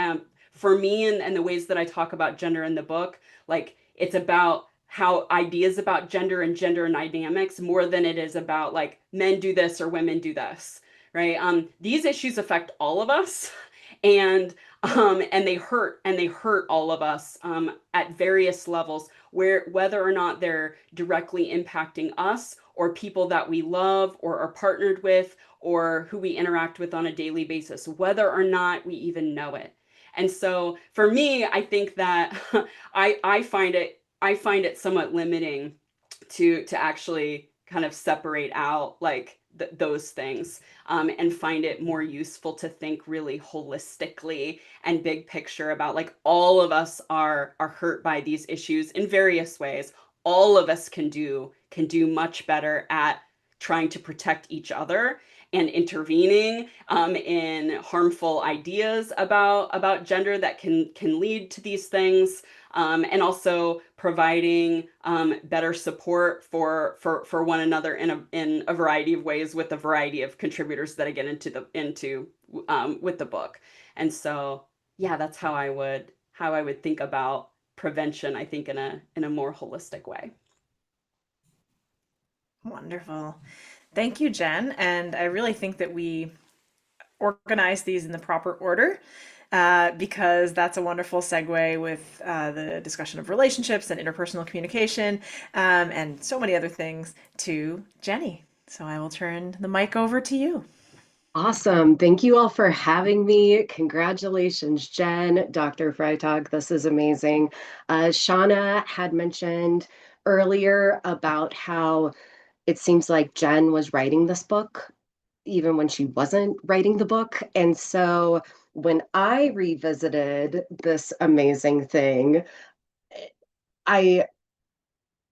For me, and the ways that I talk about gender in the book, like it's about how ideas about gender and gender dynamics more than it is about like men do this or women do this, right? These issues affect all of us, and they hurt all of us at various levels, where whether or not they're directly impacting us or people that we love or are partnered with or who we interact with on a daily basis, whether or not we even know it. And so for me, I think that I find it somewhat limiting to actually kind of separate out like those things, and find it more useful to think really holistically and big picture about like all of us are hurt by these issues in various ways. All of us can do much better at trying to protect each other and intervening in harmful ideas about gender that can lead to these things, and also providing better support for one another in a variety of ways with a variety of contributors that I get into with the book. And so yeah, that's how I would think about prevention, I think in a more holistic way. Wonderful. Thank you, Jen. And I really think that we organize these in the proper order, because that's a wonderful segue with the discussion of relationships and interpersonal communication, and so many other things, to Jenny. So I will turn the mic over to you. Awesome. Thank you all for having me. Congratulations, Jen, Dr. Freitag. This is amazing. Shauna had mentioned earlier about how it seems like Jen was writing this book even when she wasn't writing the book. And so when I revisited this amazing thing, I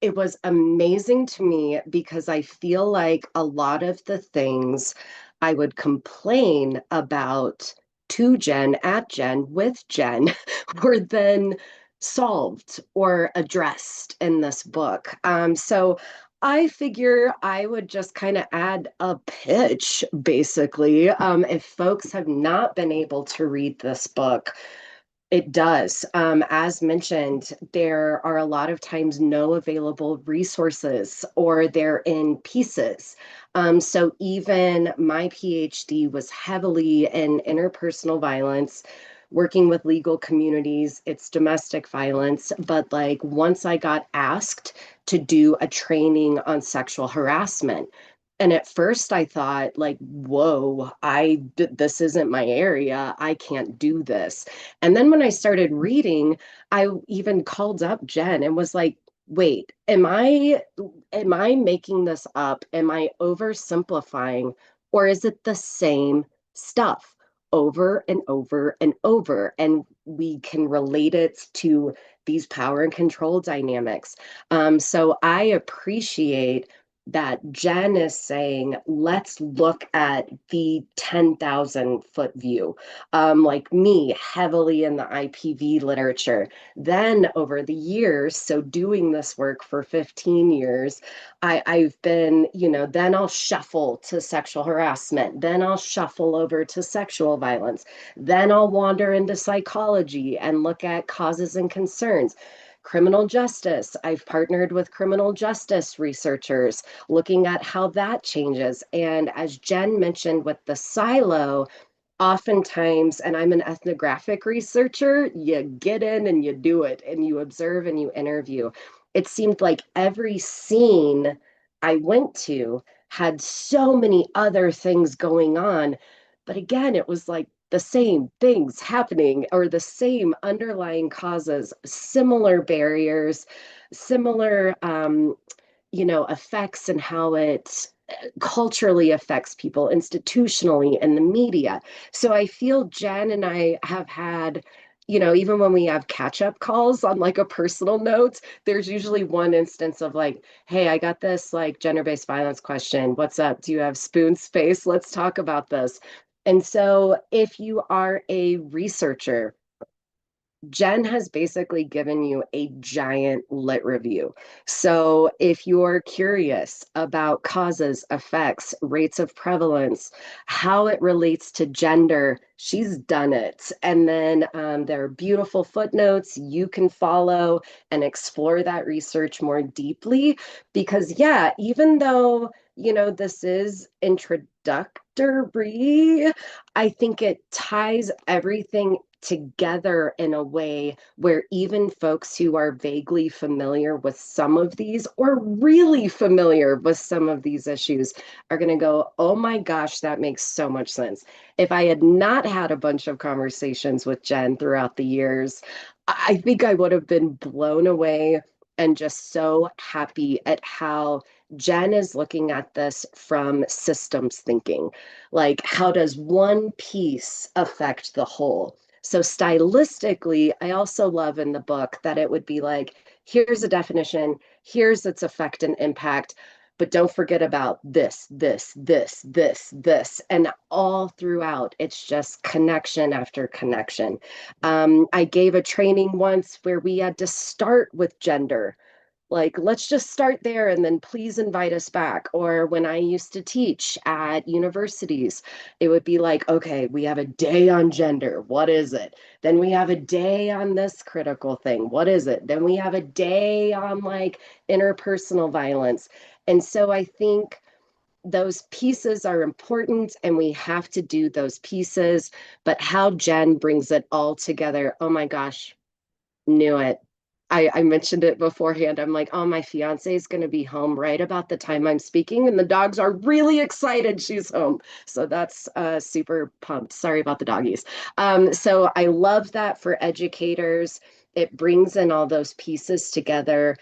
it was amazing to me because I feel like a lot of the things I would complain about to Jenn, at Jenn, with Jenn, were then solved or addressed in this book. So I figure I would just kind of add a pitch, basically. If folks have not been able to read this book, it does. As mentioned, there are a lot of times no available resources or they're in pieces. So even my PhD was heavily in interpersonal violence, working with legal communities, it's domestic violence. But like once I got asked to do a training on sexual harassment, and at first I thought like, whoa, this isn't my area. I can't do this. And then when I started reading, I even called up Jenn and was like, wait, am I making this up? Am I oversimplifying? Or is it the same stuff over and over and over? And we can relate it to these power and control dynamics. So I appreciate that Jenn is saying, let's look at the 10,000-foot view. Like me, heavily in the IPV literature. Then over the years, so doing this work for 15 years, I've been, then I'll shuffle to sexual harassment. Then I'll shuffle over to sexual violence. Then I'll wander into psychology and look at causes and concerns. Criminal justice. I've partnered with criminal justice researchers looking at how that changes. And as Jenn mentioned with the silo, oftentimes, and I'm an ethnographic researcher, you get in and you do it and you observe and you interview. It seemed like every scene I went to had so many other things going on. But again, it was like the same things happening or the same underlying causes, similar barriers, similar effects and how it culturally affects people institutionally in the media. So I feel Jenn and I have had, even when we have catch up calls on like a personal note, there's usually one instance of like, hey, I got this like gender based violence question. What's up? Do you have spoon space? Let's talk about this. And so if you are a researcher, Jenn has basically given you a giant lit review. So if you're curious about causes, effects, rates of prevalence, how it relates to gender, she's done it. And then there are beautiful footnotes you can follow and explore that research more deeply. Because, yeah, even though, this is introductory, I think it ties everything together in a way where even folks who are vaguely familiar with some of these or really familiar with some of these issues are going to go, oh my gosh, that makes so much sense. If I had not had a bunch of conversations with Jenn throughout the years, I think I would have been blown away and just so happy at how Jenn is looking at this from systems thinking. Like, how does one piece affect the whole? So stylistically, I also love in the book that it would be like, here's a definition, here's its effect and impact, but don't forget about this, this, this, this, this. And all throughout, it's just connection after connection. I gave a training once where we had to start with gender, like let's just start there and then please invite us back. Or when I used to teach at universities, it would be like, okay, we have a day on gender, what is it? Then we have a day on this critical thing, what is it? Then we have a day on like interpersonal violence. And so I think those pieces are important and we have to do those pieces, but how Jenn brings it all together, oh my gosh, knew it. I mentioned it beforehand. I'm like, oh, my fiance is going to be home right about the time I'm speaking, and the dogs are really excited she's home. So that's super pumped. Sorry about the doggies. So I love that for educators. It brings in all those pieces together.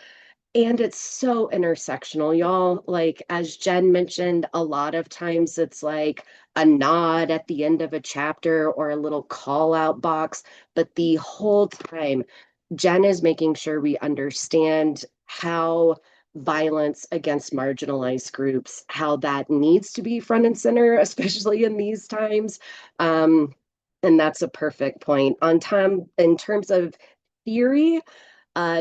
And it's so intersectional, y'all. Like, as Jenn mentioned, a lot of times it's like a nod at the end of a chapter or a little call out box, but the whole time Jenn is making sure we understand how violence against marginalized groups, how that needs to be front and center, especially in these times. And that's a perfect point. On time, in terms of theory,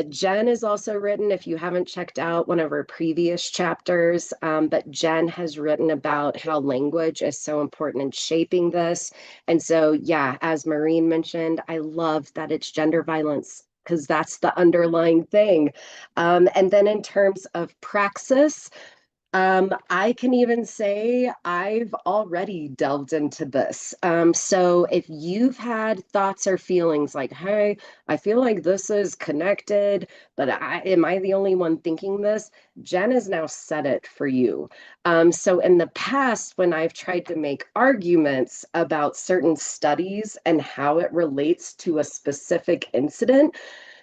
Jenn has also written, if you haven't checked out one of her previous chapters, but Jenn has written about how language is so important in shaping this. And so, yeah, as Maureen mentioned, I love that it's gender violence because that's the underlying thing. And then in terms of praxis, I can even say I've already delved into this. So if you've had thoughts or feelings like, hey, I feel like this is connected, but am I the only one thinking this? Jenn has now said it for you. So in the past, when I've tried to make arguments about certain studies and how it relates to a specific incident,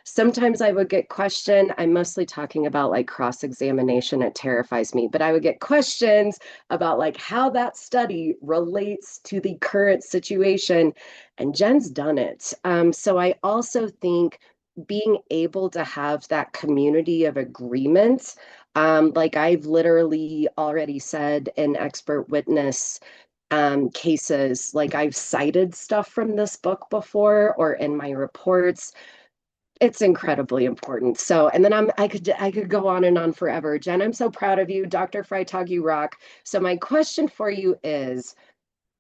sometimes I would get questioned. I'm mostly talking about like cross-examination. It terrifies me, but I would get questions about like how that study relates to the current situation. And Jenn's done it. So I also think being able to have that community of agreement, like I've literally already said in expert witness cases, like I've cited stuff from this book before or in my reports. It's incredibly important. So, and then I could go on and on forever. Jenn, I'm so proud of you. Dr. Freitag, you rock. So my question for you is,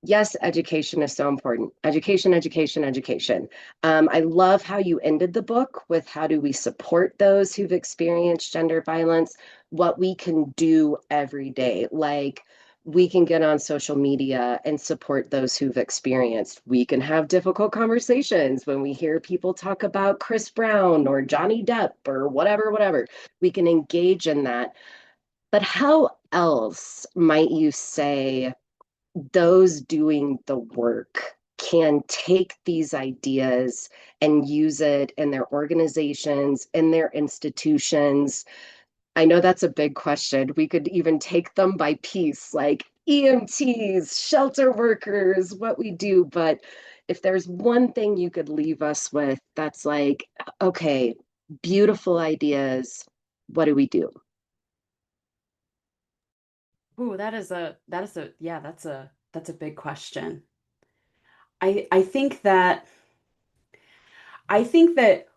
yes, education is so important. Education, education, education. I love how you ended the book with how do we support those who've experienced gender violence, what we can do every day. Like we can get on social media and support those who've experienced. We can have difficult conversations when we hear people talk about Chris Brown or Johnny Depp or whatever, whatever. We can engage in that. But how else might you say those doing the work can take these ideas and use it in their organizations, in their institutions? I know that's a big question. We could even take them by piece, like EMTs, shelter workers, what we do. But if there's one thing you could leave us with, that's like, okay, beautiful ideas. What do we do? Ooh, yeah, that's a big question. I think that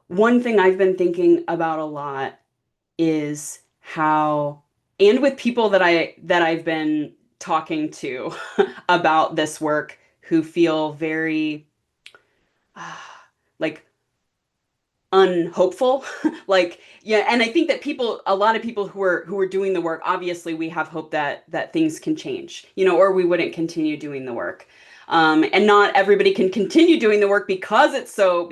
one thing I've been thinking about a lot is how, and with people that I've been talking to about this work who feel very like unhopeful. Like, yeah, and I think that a lot of people who are doing the work, obviously we have hope that things can change, or we wouldn't continue doing the work. And not everybody can continue doing the work because it's so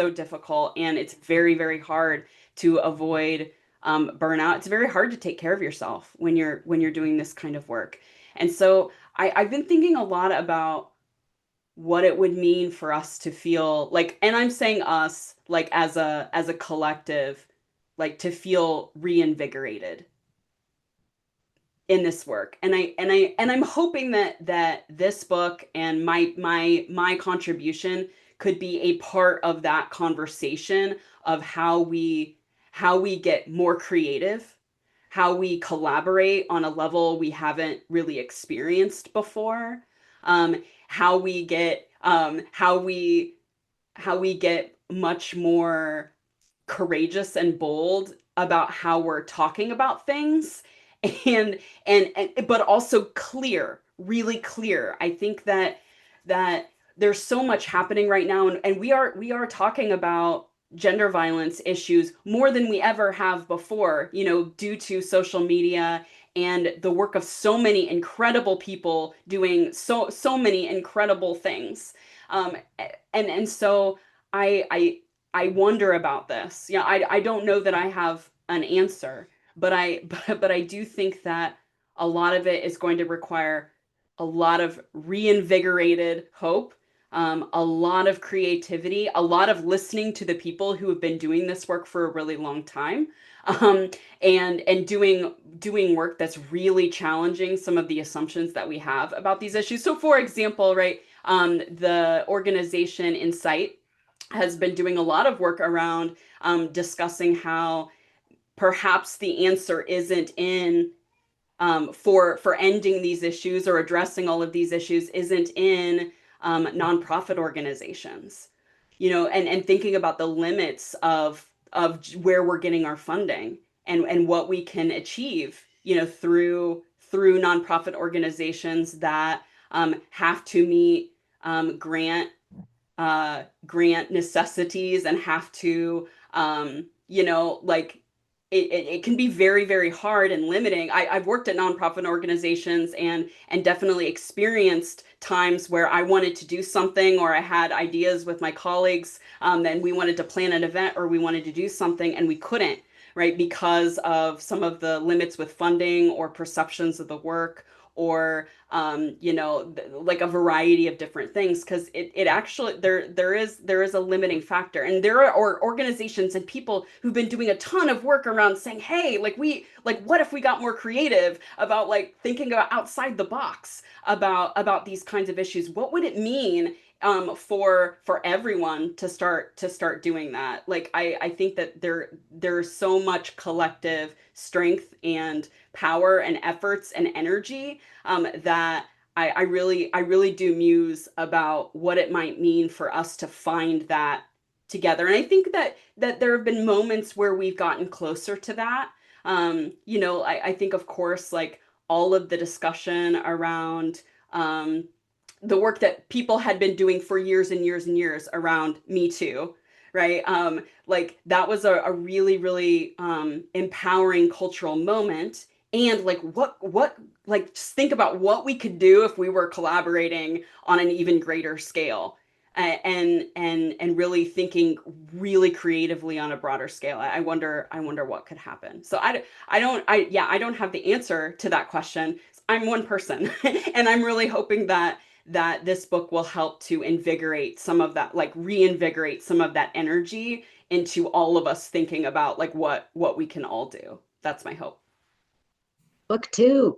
difficult, and it's very, very hard to avoid burnout. It's very hard to take care of yourself when you're doing this kind of work. And so I've been thinking a lot about what it would mean for us to feel like, and I'm saying us like as a collective, like to feel reinvigorated in this work. And I'm hoping that this book and my contribution could be a part of that conversation of how we get more creative, how we collaborate on a level we haven't really experienced before, how we get how we get much more courageous and bold about how we're talking about things, and but also clear, really clear. I think that there's so much happening right now, and we are talking about gender violence issues more than we ever have before, due to social media and the work of so many incredible people doing so many incredible things. And so I wonder about this. Yeah, I don't know that I have an answer, but but I do think that a lot of it is going to require a lot of reinvigorated hope, a lot of creativity, a lot of listening to the people who have been doing this work for a really long time, um, and doing work that's really challenging some of the assumptions that we have about these issues. So, for example, right, the organization Insight, has been doing a lot of work around discussing how perhaps the answer isn't in for ending these issues or addressing all of these issues isn't in nonprofit organizations, and thinking about the limits of where we're getting our funding and what we can achieve, through nonprofit organizations that have to meet grant necessities and have to, like it can be very, very hard and limiting. I've worked at nonprofit organizations and definitely experienced times where I wanted to do something, or I had ideas with my colleagues, and we wanted to plan an event or we wanted to do something and we couldn't, right? Because of some of the limits with funding or perceptions of the work, or like a variety of different things, because it actually there is a limiting factor, and there are organizations and people who've been doing a ton of work around saying, hey, what if we got more creative about like thinking about outside the box about these kinds of issues? What would it mean for everyone to start doing that? Like I think that there's so much collective strength and power and efforts and energy, that I really do muse about what it might mean for us to find that together. And I think that there have been moments where we've gotten closer to that. I think, of course, like all of the discussion around the work that people had been doing for years and years and years around Me Too, right? Like that was a really, really empowering cultural moment. And like what like just think about what we could do if we were collaborating on an even greater scale, and really thinking really creatively on a broader scale. I wonder what could happen. So I don't have the answer to that question. I'm one person and I'm really hoping that this book will help to invigorate some of that, like reinvigorate some of that energy into all of us thinking about like what we can all do. That's my hope. Book two.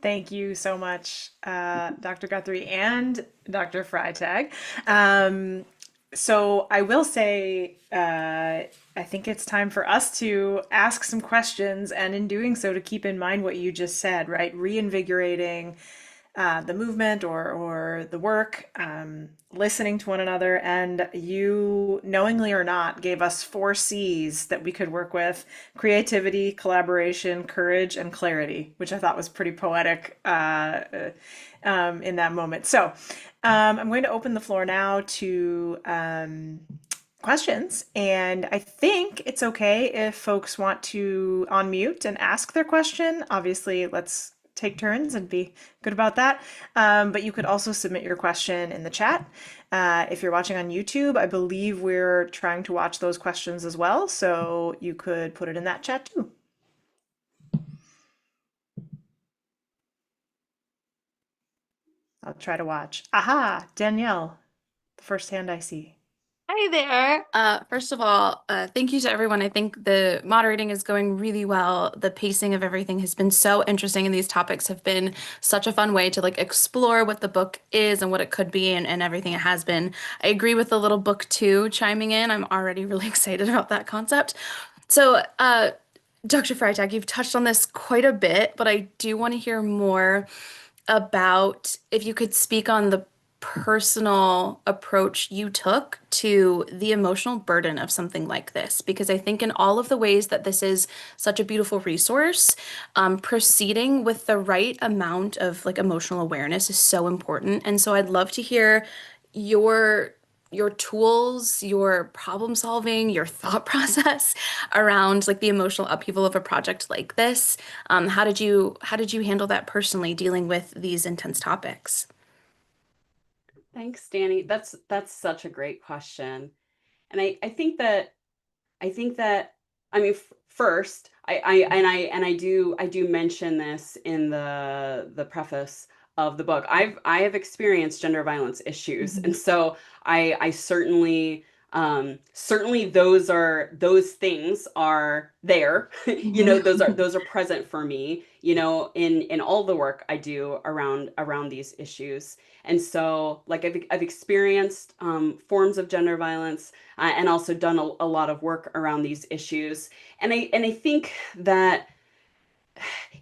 Thank you so much, Dr. Guthrie and Dr. Freitag. So I will say, I think it's time for us to ask some questions, and in doing so, to keep in mind what you just said, right? Reinvigorating the movement or the work, listening to one another. And you, knowingly or not, gave us 4 C's that we could work with: creativity, collaboration, courage, and clarity, which I thought was pretty poetic in that moment. So I'm going to open the floor now to questions. And I think it's okay if folks want to unmute and ask their question. Obviously, let's take turns and be good about that. But you could also submit your question in the chat. If you're watching on YouTube, I believe we're trying to watch those questions as well. So you could put it in that chat too. I'll try to watch. Aha, Danielle, the first hand I see. Hi there. First of all, thank you to everyone. I think the moderating is going really well. The pacing of everything has been so interesting, and these topics have been such a fun way to like explore what the book is and what it could be, and everything it has been. I agree with the little book two chiming in. I'm already really excited about that concept. So, Dr. Freitag, you've touched on this quite a bit, but I do want to hear more about if you could speak on the personal approach you took to the emotional burden of something like this, because I think in all of the ways that this is such a beautiful resource, proceeding with the right amount of like emotional awareness is so important. And so I'd love to hear your tools, your problem solving, your thought process around like the emotional upheaval of a project like this. How did you handle that personally, dealing with these intense topics? Thanks, Danny. That's such a great question. And I think that I mean, first, I do mention this in the preface of the book. I have experienced gender violence issues, and so I certainly those things are there. Those are present for me. in all the work I do around these issues. And so, like, I've experienced forms of gender violence, and also done a lot of work around these issues. And I think that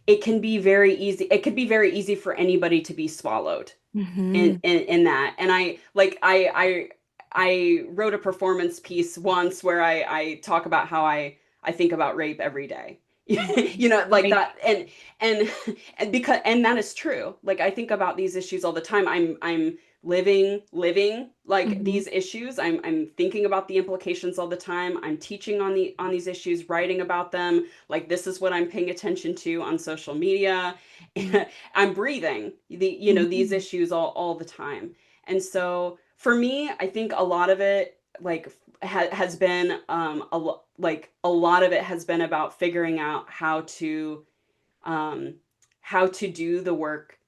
it can be very easy. It could be very easy for anybody to be swallowed Mm-hmm. in that. And I wrote a performance piece once where I talk about how I think about rape every day. Like Right. that. And and that is true. Like, I think about these issues all the time. I'm living like Mm-hmm. these issues. I'm thinking about the implications all the time. I'm teaching on these issues, writing about them. Like, this is what I'm paying attention to on social media. I'm breathing these Mm-hmm. issues all the time. And so for me, I think a lot of it, like, has been like a lot of it has been about figuring out um, how to do the work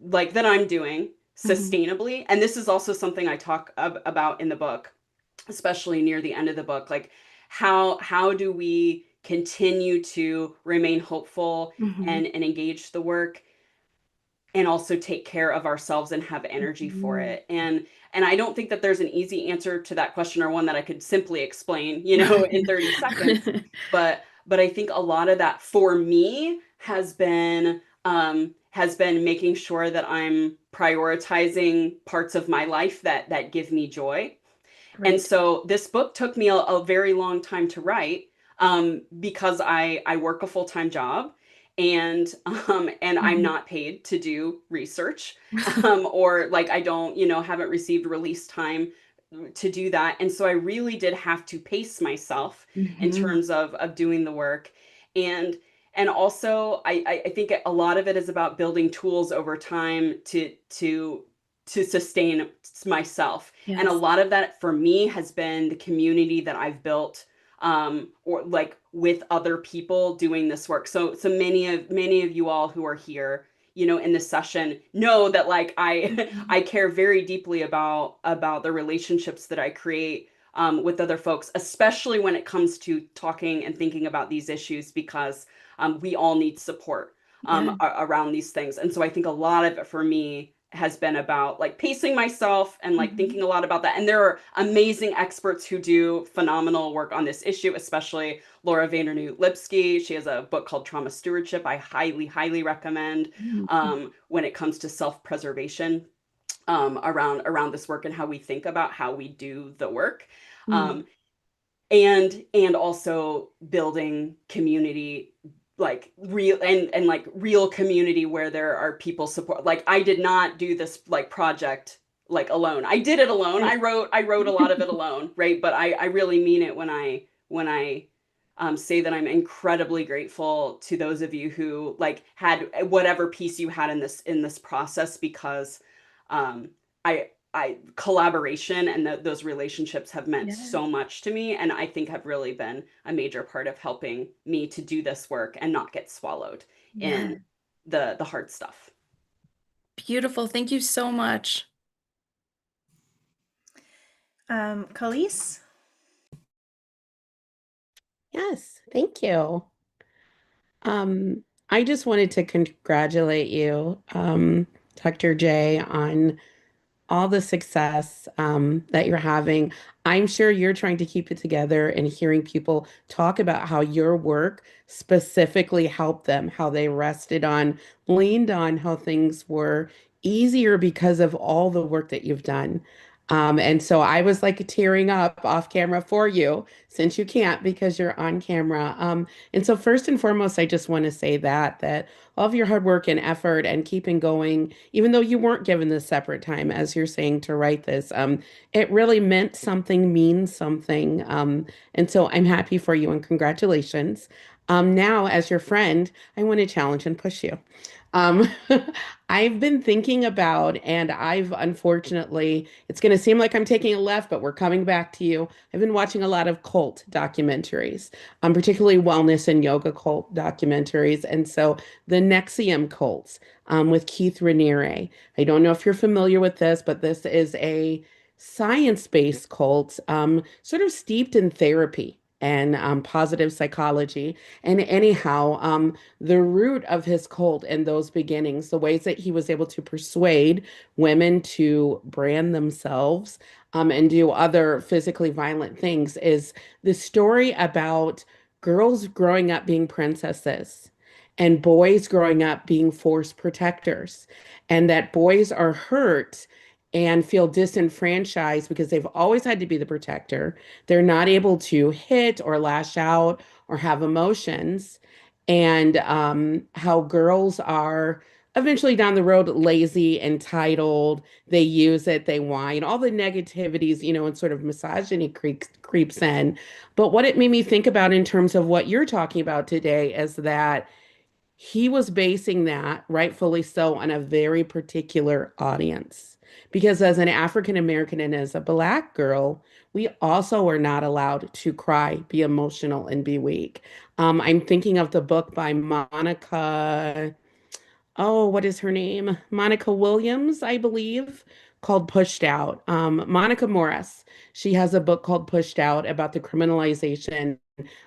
like that I'm doing Mm-hmm. sustainably. And this is also something I talk about in the book, especially near the end of the book. Like, how do we continue to remain hopeful Mm-hmm. and engage the work, and also take care of ourselves and have energy for Mm-hmm. it. And I don't think that there's an easy answer to that question, or one that I could simply explain, in 30 seconds. But I think a lot of that for me has been making sure that I'm prioritizing parts of my life that give me joy. And Great. so this book took me a very long time to write, because I work a full-time job, and I'm Mm-hmm. not paid to do research, or, like, I don't, haven't received release time to do that. And so I really did have to pace myself in Mm-hmm. terms of doing the work. And and also, I think a lot of it is about building tools over time to sustain myself. And a Yes. lot of that for me has been the community that I've built, or like with other people doing this work. So many of you all who are here, in this session, know that, like, I Mm-hmm. I care very deeply about the relationships that I create, with other folks, especially when it comes to talking and thinking about these issues, because we all need support Yeah. around these things. And so I think a lot of it for me has been about, like, pacing myself and, like, Mm-hmm. thinking a lot about that. And there are amazing experts who do phenomenal work on this issue, especially Laura Vandernoot Lipsky. She has a book called Trauma Stewardship. I highly, highly recommend, when it comes to self-preservation, around this work and how we think about how we do the work. Mm-hmm. Um, and also building community, like real and like real community where there are people support. Like, I did not do this, like, project, like, alone. I did it alone. Right. I wrote a lot of it alone, right? But I really mean it when I say that I'm incredibly grateful to those of you who, like, had whatever piece you had in this process, because um I collaboration and those relationships have meant Yeah. so much to me, and I think have really been a major part of helping me to do this work and not get swallowed Yeah. in the hard stuff. Beautiful. Thank you so much. Khalees? Yes, thank you. I just wanted to congratulate you, Dr. J, on all the success that you're having. I'm sure you're trying to keep it together and hearing people talk about how your work specifically helped them, how they leaned on, how things were easier because of all the work that you've done. And so I was like tearing up off camera for you since you can't because you're on camera. And so first and foremost, I just want to say that all of your hard work and effort and keeping going, even though you weren't given this separate time, as you're saying, to write this, it really meant something, means something. And so I'm happy for you and congratulations. Now, as your friend, I want to challenge and push you. Um, I've been thinking about, and I've unfortunately, it's going to seem like I'm taking a left, but we're coming back to you. I've been watching a lot of cult documentaries, particularly wellness and yoga cult documentaries. And so the Nexium cults with Keith Raniere. I don't know if you're familiar with this, but this is a science-based cult, sort of steeped in therapy. and positive psychology. And anyhow, the root of his cult and those beginnings, the ways that he was able to persuade women to brand themselves and do other physically violent things, is the story about girls growing up being princesses and boys growing up being force protectors, and that boys are hurt and feel disenfranchised because they've always had to be the protector. They're not able to hit or lash out or have emotions. And how girls are eventually down the road lazy, entitled, they use it, they whine, all the negativities, and sort of misogyny creeps in. But what it made me think about in terms of what you're talking about today is that he was basing that, rightfully so, on a very particular audience. Because as an African American and as a Black girl, we also are not allowed to cry, be emotional, and be weak. I'm thinking of the book by Monica, oh, what is her name? Monica Williams, I believe, called Pushed Out. Monica Morris, she has a book called Pushed Out about the criminalization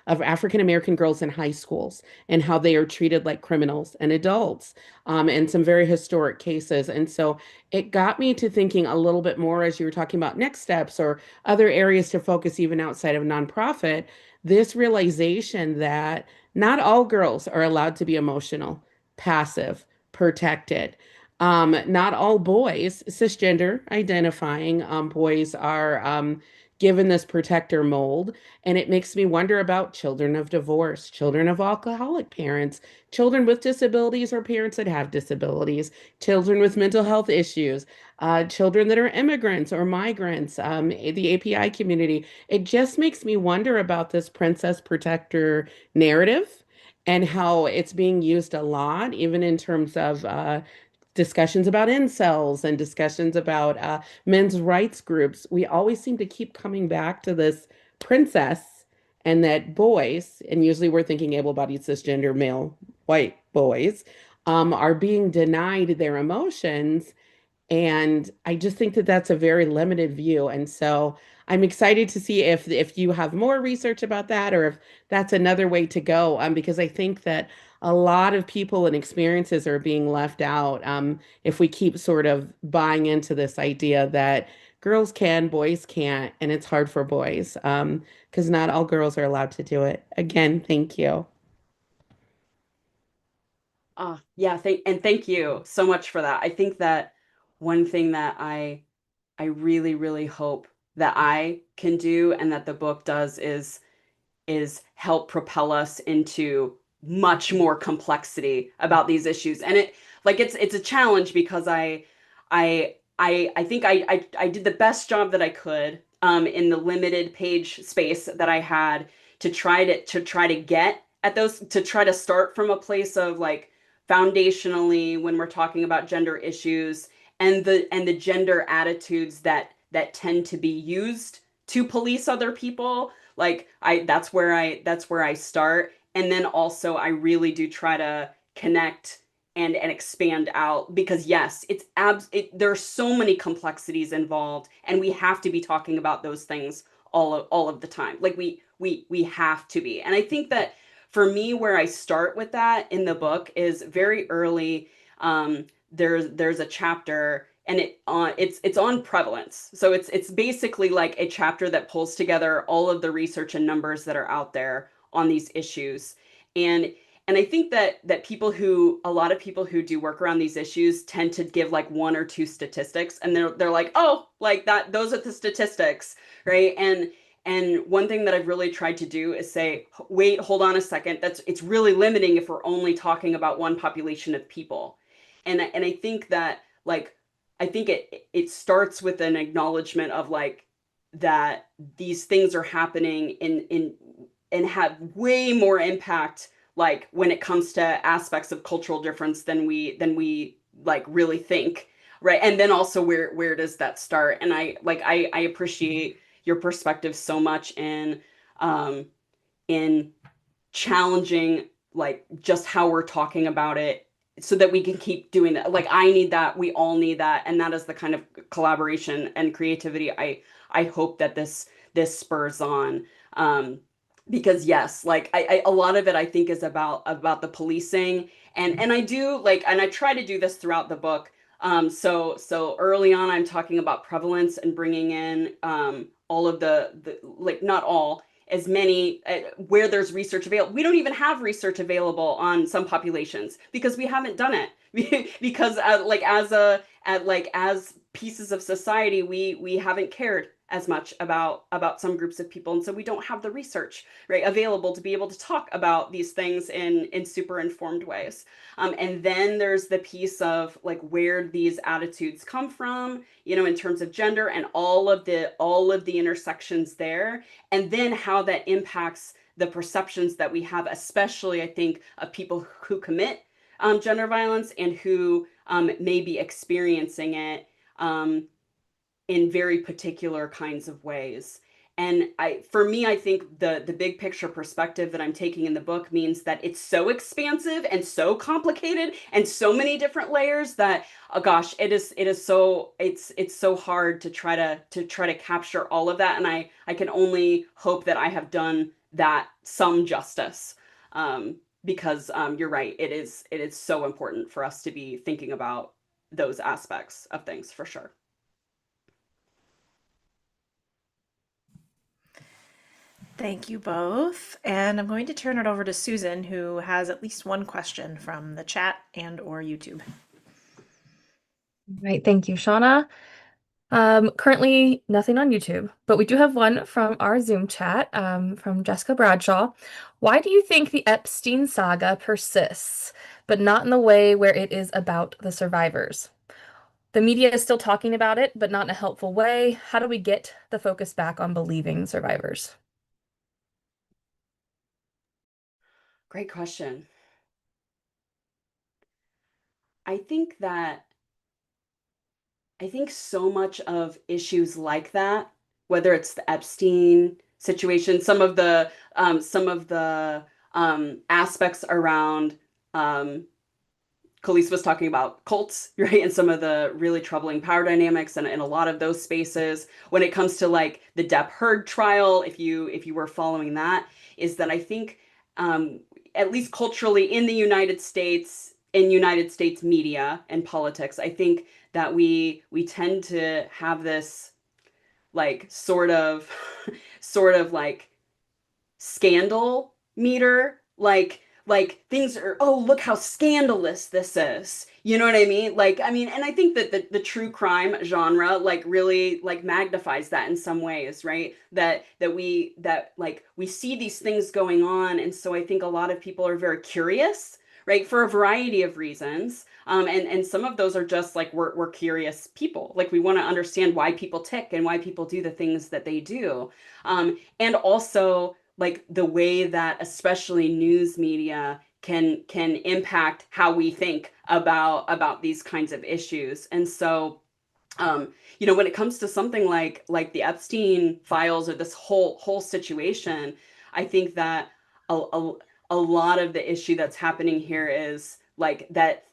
of African American girls in high schools and how they are treated like criminals and adults, and some very historic cases. And so it got me to thinking a little bit more as you were talking about next steps or other areas to focus even outside of nonprofit, this realization that not all girls are allowed to be emotional, passive, protected. Not all boys, cisgender identifying boys, are given this protector mold. And it makes me wonder about children of divorce, children of alcoholic parents, children with disabilities or parents that have disabilities, children with mental health issues, children that are immigrants or migrants, the API community. It just makes me wonder about this princess protector narrative and how it's being used a lot, even in terms of discussions about incels and discussions about men's rights groups. We always seem to keep coming back to this princess, and that boys, and usually we're thinking able-bodied cisgender male white boys, are being denied their emotions, and I just think that that's a very limited view. And so I'm excited to see if you have more research about that or if that's another way to go. Because I think that a lot of people and experiences are being left out if we keep sort of buying into this idea that girls can, boys can't, and it's hard for boys because not all girls are allowed to do it. Again, thank you. Yeah, thank you so much for that. I think that one thing that I really, really hope that I can do and that the book does is help propel us into much more complexity about these issues. And it's a challenge because I think I did the best job that I could in the limited page space that I had to try to get at those, to try to start from a place of like foundationally when we're talking about gender issues and the gender attitudes that tend to be used to police other people. Like that's where I start. And then also I really do try to connect and expand out because yes, there are so many complexities involved and we have to be talking about those things all of the time. Like we have to be. And I think that for me, where I start with that in the book is very early. There's a chapter and it's on prevalence. So it's basically like a chapter that pulls together all of the research and numbers that are out there on these issues. And I think that a lot of people who do work around these issues tend to give like one or two statistics and they're like, oh, like that, those are the statistics, right? And one thing that I've really tried to do is say, wait, hold on a second. It's really limiting if we're only talking about one population of people. And I think that like I think it starts with an acknowledgement of like that these things are happening in and have way more impact like when it comes to aspects of cultural difference than we like really think, right? And then also where does that start? And I appreciate your perspective so much um in challenging like just how we're talking about it so that we can keep doing that. Like I need that, we all need that, and that is the kind of collaboration and creativity I hope that this spurs on. because yes, like a lot of it I think is about the policing, and I do like, and I try to do this throughout the book. So early on I'm talking about prevalence and bringing in all of the like, not all, as many, where there's research available. We don't even have research available on some populations because we haven't done it because as pieces of society, we haven't cared as much about some groups of people, and so we don't have the research, right, available to be able to talk about these things in super informed ways. And then there's the piece of like where these attitudes come from, you know, in terms of gender and all of the intersections there, and then how that impacts the perceptions that we have, especially I think of people who commit gender violence and who may be experiencing it in very particular kinds of ways. And for me, I think the big picture perspective that I'm taking in the book means that it's so expansive and so complicated and so many different layers that, oh gosh, it's so hard to try to capture all of that. And I can only hope that I have done that some justice. Because you're right, it is so important for us to be thinking about those aspects of things for sure. Thank you both. And I'm going to turn it over to Susan, who has at least one question from the chat and or YouTube. Right, thank you, Shauna. Currently nothing on YouTube, but we do have one from our Zoom chat, from Jessica Bradshaw. Why do you think the Epstein saga persists, but not in the way where it is about the survivors? The media is still talking about it, but not in a helpful way. How do we get the focus back on believing survivors? Great question. I think that I think so much of issues like that, whether it's the Epstein situation, some of the aspects around um, Khalees was talking about cults, right? And some of the really troubling power dynamics and in a lot of those spaces. When it comes to like the Depp Heard trial, if you were following that, is that I think um, at least culturally in the United States, in United States media and politics, I think that we tend to have this like sort of like scandal meter, like things are, oh, look how scandalous this is, you know what I mean? Like, I mean, and I think that the true crime genre like really like magnifies that in some ways, right? That like we see these things going on, and so I think a lot of people are very curious, right, for a variety of reasons. And some of those are just like we're curious people, like we want to understand why people tick and why people do the things that they do. And also like the way that especially news media can impact how we think about these kinds of issues. And so you know, when it comes to something like the Epstein files or this whole situation, I think that a, a lot of the issue that's happening here is like that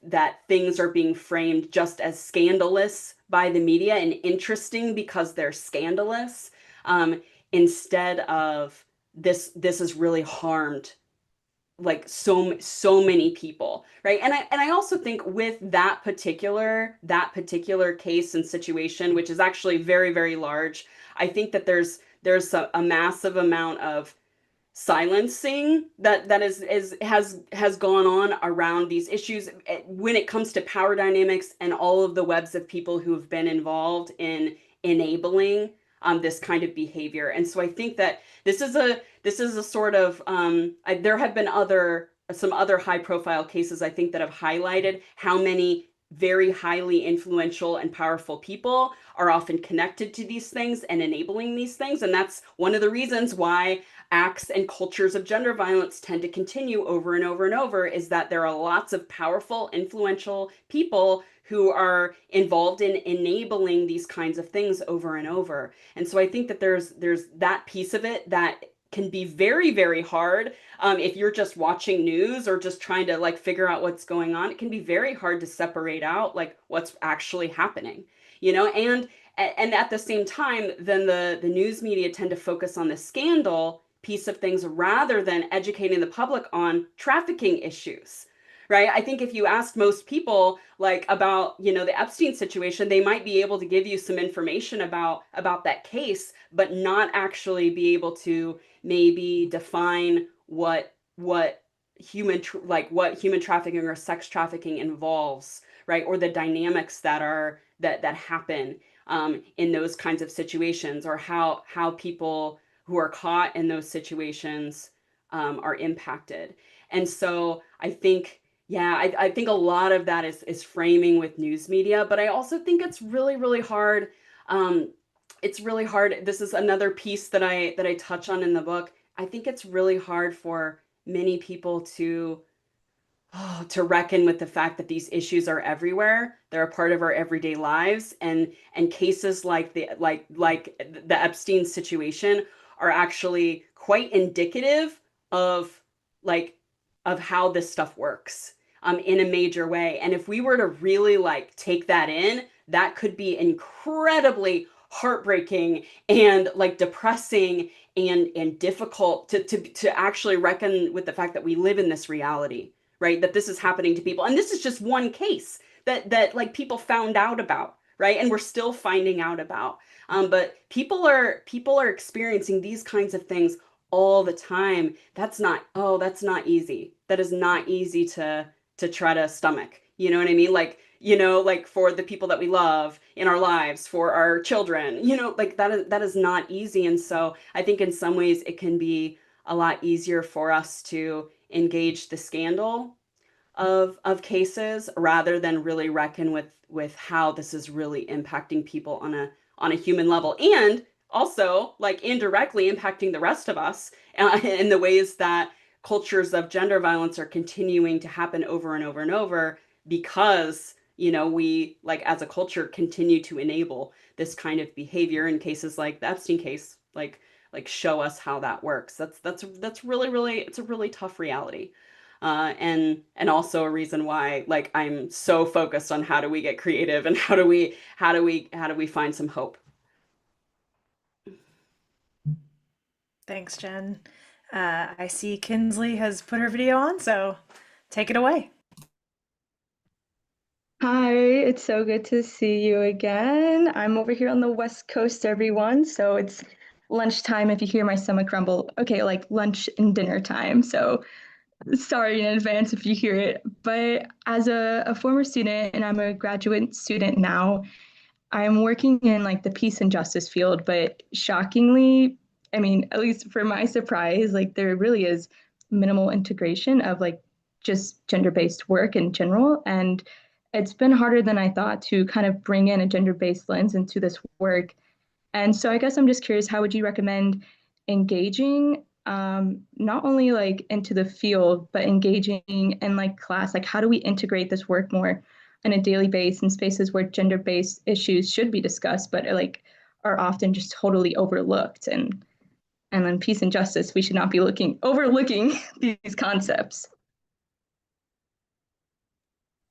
things are being framed just as scandalous by the media and interesting because they're scandalous, um, instead of this has really harmed like so many people, right? And I also think with that particular case and situation, which is actually very very large, I think that there's a massive amount of silencing that has gone on around these issues when it comes to power dynamics and all of the webs of people who have been involved in enabling this kind of behavior. And so I think that this is a sort of there have been some other high profile cases I think that have highlighted how many very highly influential and powerful people are often connected to these things and enabling these things. And that's one of the reasons why acts and cultures of gender violence tend to continue over and over and over, is that there are lots of powerful, influential people who are involved in enabling these kinds of things over and over. And so I think that there's that piece of it that can be very, very hard. If you're just watching news or just trying to like figure out what's going on, it can be very hard to separate out like what's actually happening, you know. And at the same time, then the news media tend to focus on the scandal piece of things rather than educating the public on trafficking issues. Right. I think if you asked most people like about, the Epstein situation, they might be able to give you some information about that case, but not actually be able to maybe define what what human trafficking or sex trafficking involves, right? Or the dynamics that happen in those kinds of situations, or how people who are caught in those situations are impacted. And so I think, yeah, I think a lot of that is framing with news media, but I also think it's really, really hard. It's really hard. This is another piece that I touch on in the book. I think it's really hard for many people to reckon with the fact that these issues are everywhere. They're a part of our everyday lives, and cases like the Epstein situation are actually quite indicative of like of how this stuff works in a major way. And if we were to really take that in, that could be incredibly heartbreaking and depressing and difficult to actually reckon with the fact that we live in this reality, right? That this is happening to people. And this is just one case that people found out about, right? And we're still finding out about. But people are experiencing these kinds of things all the time. That's not easy. That is not easy to try to stomach. You know what I mean? For the people that we love in our lives, for our children, that is not easy. And so I think in some ways it can be a lot easier for us to engage the scandal of cases rather than really reckon with how this is really impacting people on a human level, and also indirectly impacting the rest of us in the ways that cultures of gender violence are continuing to happen over and over and over, because we as a culture continue to enable this kind of behavior. In cases like the Epstein case, show us how that works. That's really, really, it's a really tough reality. And also a reason why I'm so focused on how do we get creative, and how do we find some hope. Thanks, Jen. I see Kinsley has put her video on, so take it away. Hi, it's so good to see you again. I'm over here on the West Coast, everyone. So it's lunchtime if you hear my stomach rumble. Okay, like lunch and dinner time. So sorry in advance if you hear it. But as a former student, and I'm a graduate student now, I'm working in the peace and justice field, but shockingly, I mean, at least for my surprise, there really is minimal integration of just gender-based work in general. And it's been harder than I thought to kind of bring in a gender-based lens into this work. And so I guess I'm just curious, how would you recommend engaging not only into the field, but engaging in class? How do we integrate this work more on a daily basis in spaces where gender-based issues should be discussed, but are often just totally overlooked? And in peace and justice, we should not be overlooking these concepts.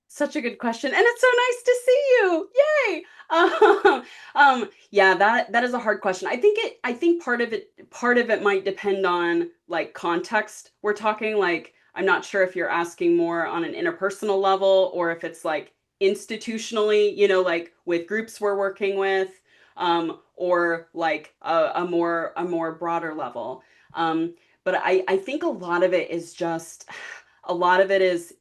Such a good question, and it's so nice to see you. Yay! Yeah, that is a hard question. I think part of it might depend on context. We're talking I'm not sure if you're asking more on an interpersonal level, or if it's institutionally, with groups we're working with, or a more broader level. But I think a lot of it is just a lot of it is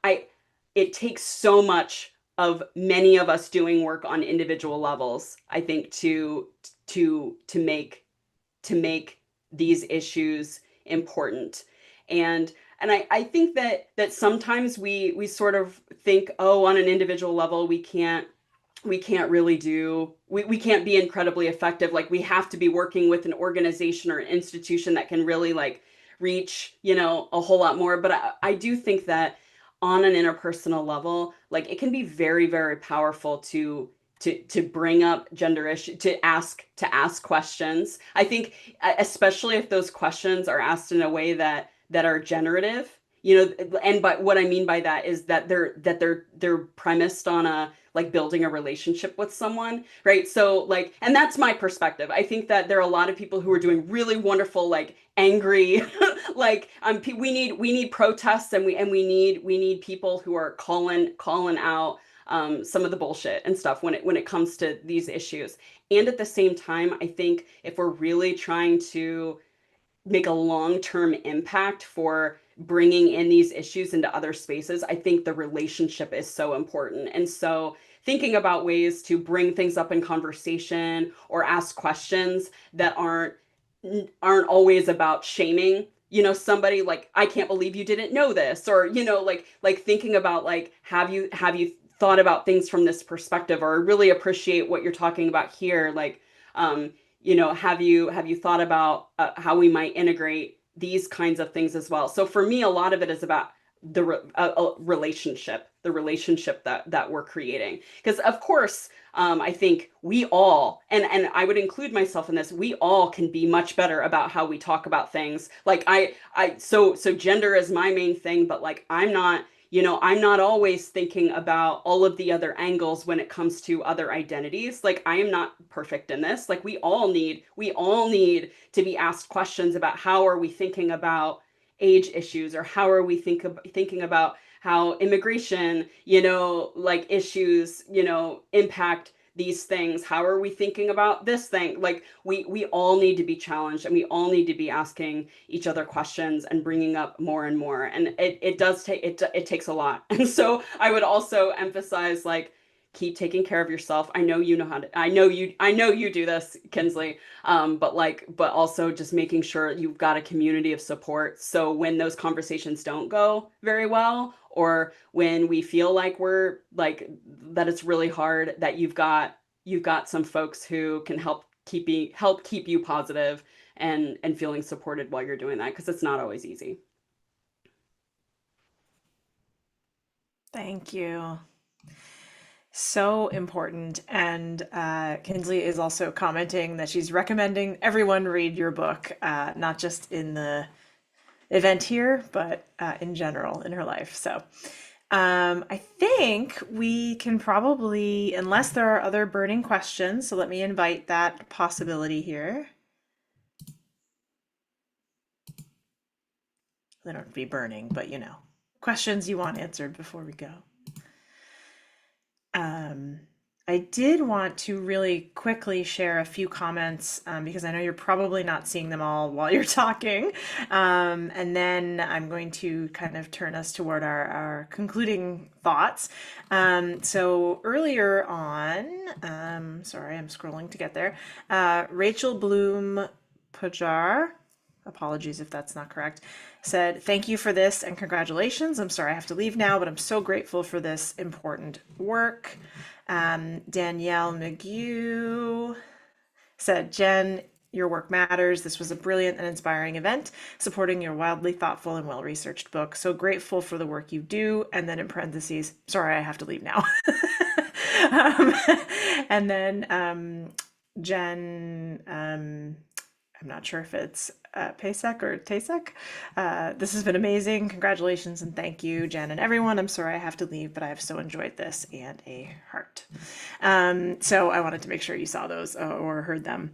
I it takes so much of many of us doing work on individual levels, I think, to make these issues important. And I think that sometimes we sort of think, oh, on an individual level we can't really we can't be incredibly effective. We have to be working with an organization or an institution that can really reach a whole lot more. But I do think that on an interpersonal level, it can be very, very powerful to bring up gender issue, to ask questions. I think especially if those questions are asked in a way that are generative, and but what I mean by that is that they're premised on a like building a relationship with someone, right? So like, and that's my perspective. I think that there are a lot of people who are doing really wonderful, like angry, like we need protests, and we need people who are calling out some of the bullshit and stuff when it comes to these issues. And at the same time, I think if we're really trying to make a long-term impact for bringing in these issues into other spaces, I think the relationship is so important. And so thinking about ways to bring things up in conversation or ask questions that aren't always about shaming, somebody, like, I can't believe you didn't know this, or like thinking about like, have you thought about things from this perspective, or really appreciate what you're talking about here, like, um have you thought about how we might integrate these kinds of things as well? So for me, a lot of it is about the relationship that we're creating. Because of course, I think we all, and I would include myself in this, we all can be much better about how we talk about things. Like so gender is my main thing, but like I'm not always thinking about all of the other angles when it comes to other identities. Like I am not perfect in this. Like we all need to be asked questions about how are we thinking about age issues, or how are we thinking about how immigration, like issues, impact these things. How are we thinking about this thing? Like we all need to be challenged, and we all need to be asking each other questions and bringing up more and more. And it does take it takes a lot. And so I would also emphasize, like, keep taking care of yourself. I know you know how to, I know you do this, Kinsley. But also just making sure you've got a community of support. So when those conversations don't go very well, or when we feel like we're like that it's really hard, that you've got some folks who can help keep you positive and feeling supported while you're doing that, because it's not always easy. Thank you. So important. And Kinsley is also commenting that she's recommending everyone read your book, not just in the event here, but in general in her life. So I think we can probably, unless there are other burning questions, so let me invite that possibility here. They don't be burning, but questions you want answered before we go. I did want to really quickly share a few comments because I know you're probably not seeing them all while you're talking. And then I'm going to kind of turn us toward our concluding thoughts. So earlier on, sorry, I'm scrolling to get there. Rachel Bloom Pajar, apologies if that's not correct, said, "Thank you for this and congratulations. I'm sorry I have to leave now, but I'm so grateful for this important work." Danielle McGew said, "Jen, your work matters. This was a brilliant and inspiring event, supporting your wildly thoughtful and well-researched book. So grateful for the work you do." And then in parentheses, "Sorry, I have to leave now." um, and then Jen, I'm not sure if it's Pasek or Tasek. "This has been amazing. Congratulations and thank you, Jen and everyone. I'm sorry I have to leave, but I have so enjoyed this," and a heart. So I wanted to make sure you saw those or heard them.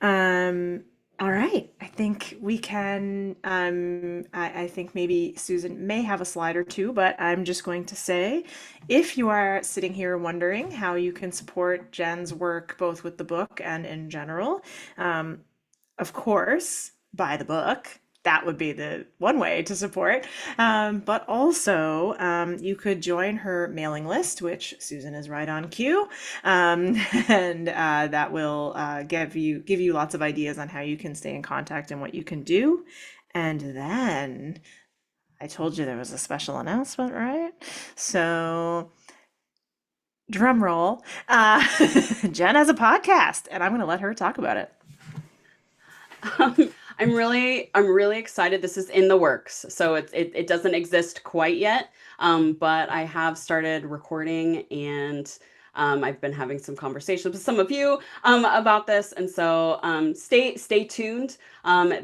All right, I think we can, I think maybe Susan may have a slide or two, but I'm just going to say, if you are sitting here wondering how you can support Jen's work, both with the book and in general, of course, buy the book. That would be the one way to support. But also, you could join her mailing list, which Susan is right on cue, and that will give you lots of ideas on how you can stay in contact and what you can do. And then I told you there was a special announcement, right? So drum roll. Jen has a podcast, and I'm going to let her talk about it. I'm really excited. This is in the works, so it doesn't exist quite yet, but I have started recording, and I've been having some conversations with some of you about this, and so stay tuned.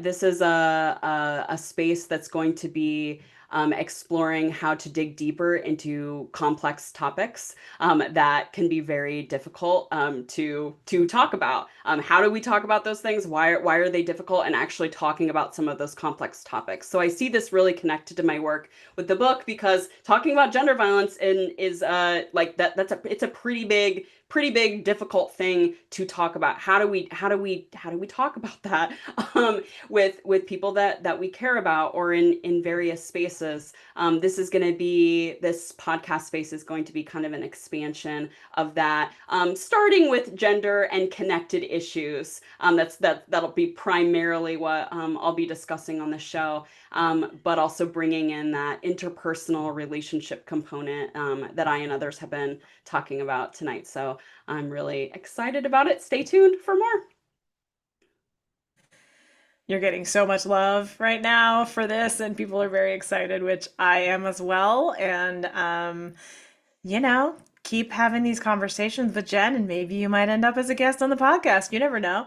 This is a space that's going to be exploring how to dig deeper into complex topics that can be very difficult to talk about. How do we talk about those things? Why are they difficult? And actually talking about some of those complex topics. So I see this really connected to my work with the book, because talking about gender violence is like it's a pretty big difficult thing to talk about. How do we talk about that with people that we care about, or in various spaces? This podcast space is going to be kind of an expansion of that, starting with gender and connected issues. That'll be primarily what I'll be discussing on the show, but also bringing in that interpersonal relationship component that I and others have been talking about tonight. So I'm really excited about it. Stay tuned for more. You're getting so much love right now for this, and people are very excited, which I am as well. And, keep having these conversations with Jenn, and maybe you might end up as a guest on the podcast. You never know.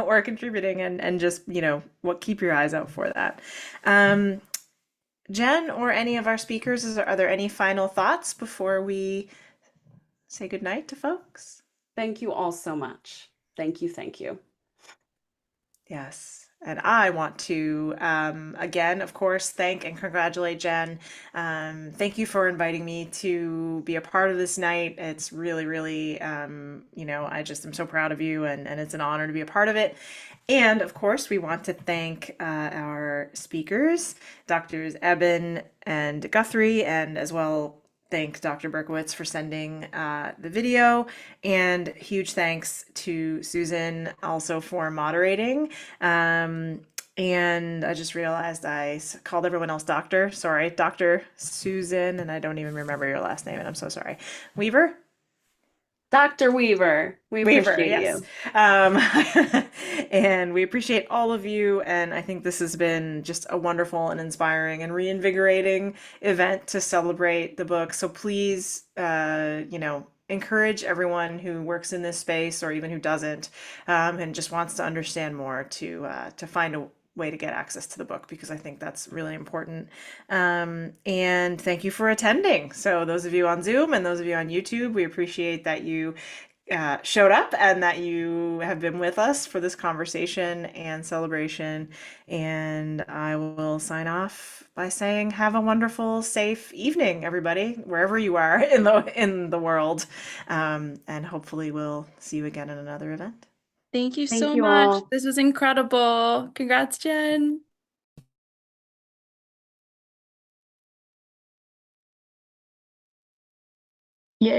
Or contributing, and just, keep your eyes out for that. Jenn, or any of our speakers, are there any final thoughts before we say goodnight to folks? Thank you all so much. Thank you. Thank you. Yes. And I want to, again, of course, thank and congratulate Jenn. Thank you for inviting me to be a part of this night. It's really, really, I just am so proud of you, and it's an honor to be a part of it. And of course, we want to thank our speakers, Doctors Eben and Guthrie, and as well thank Dr. Berkowitz for sending the video, and huge thanks to Susan also for moderating. And I just realized I called everyone else doctor. Sorry, Dr. Susan, and I don't even remember your last name, and I'm so sorry. Weaver? Dr. Weaver, we appreciate yes. you. And we appreciate all of you. And I think this has been just a wonderful and inspiring and reinvigorating event to celebrate the book. So please, encourage everyone who works in this space, or even who doesn't, and just wants to understand more, to find a way to get access to the book, because I think that's really important. And thank you for attending. So those of you on Zoom and those of you on YouTube, we appreciate that you showed up and that you have been with us for this conversation and celebration. And I will sign off by saying, have a wonderful, safe evening, everybody, wherever you are in the world. And hopefully we'll see you again in another event. Thank you Thank so you much. all. This was incredible. Congrats, Jenn. Yay.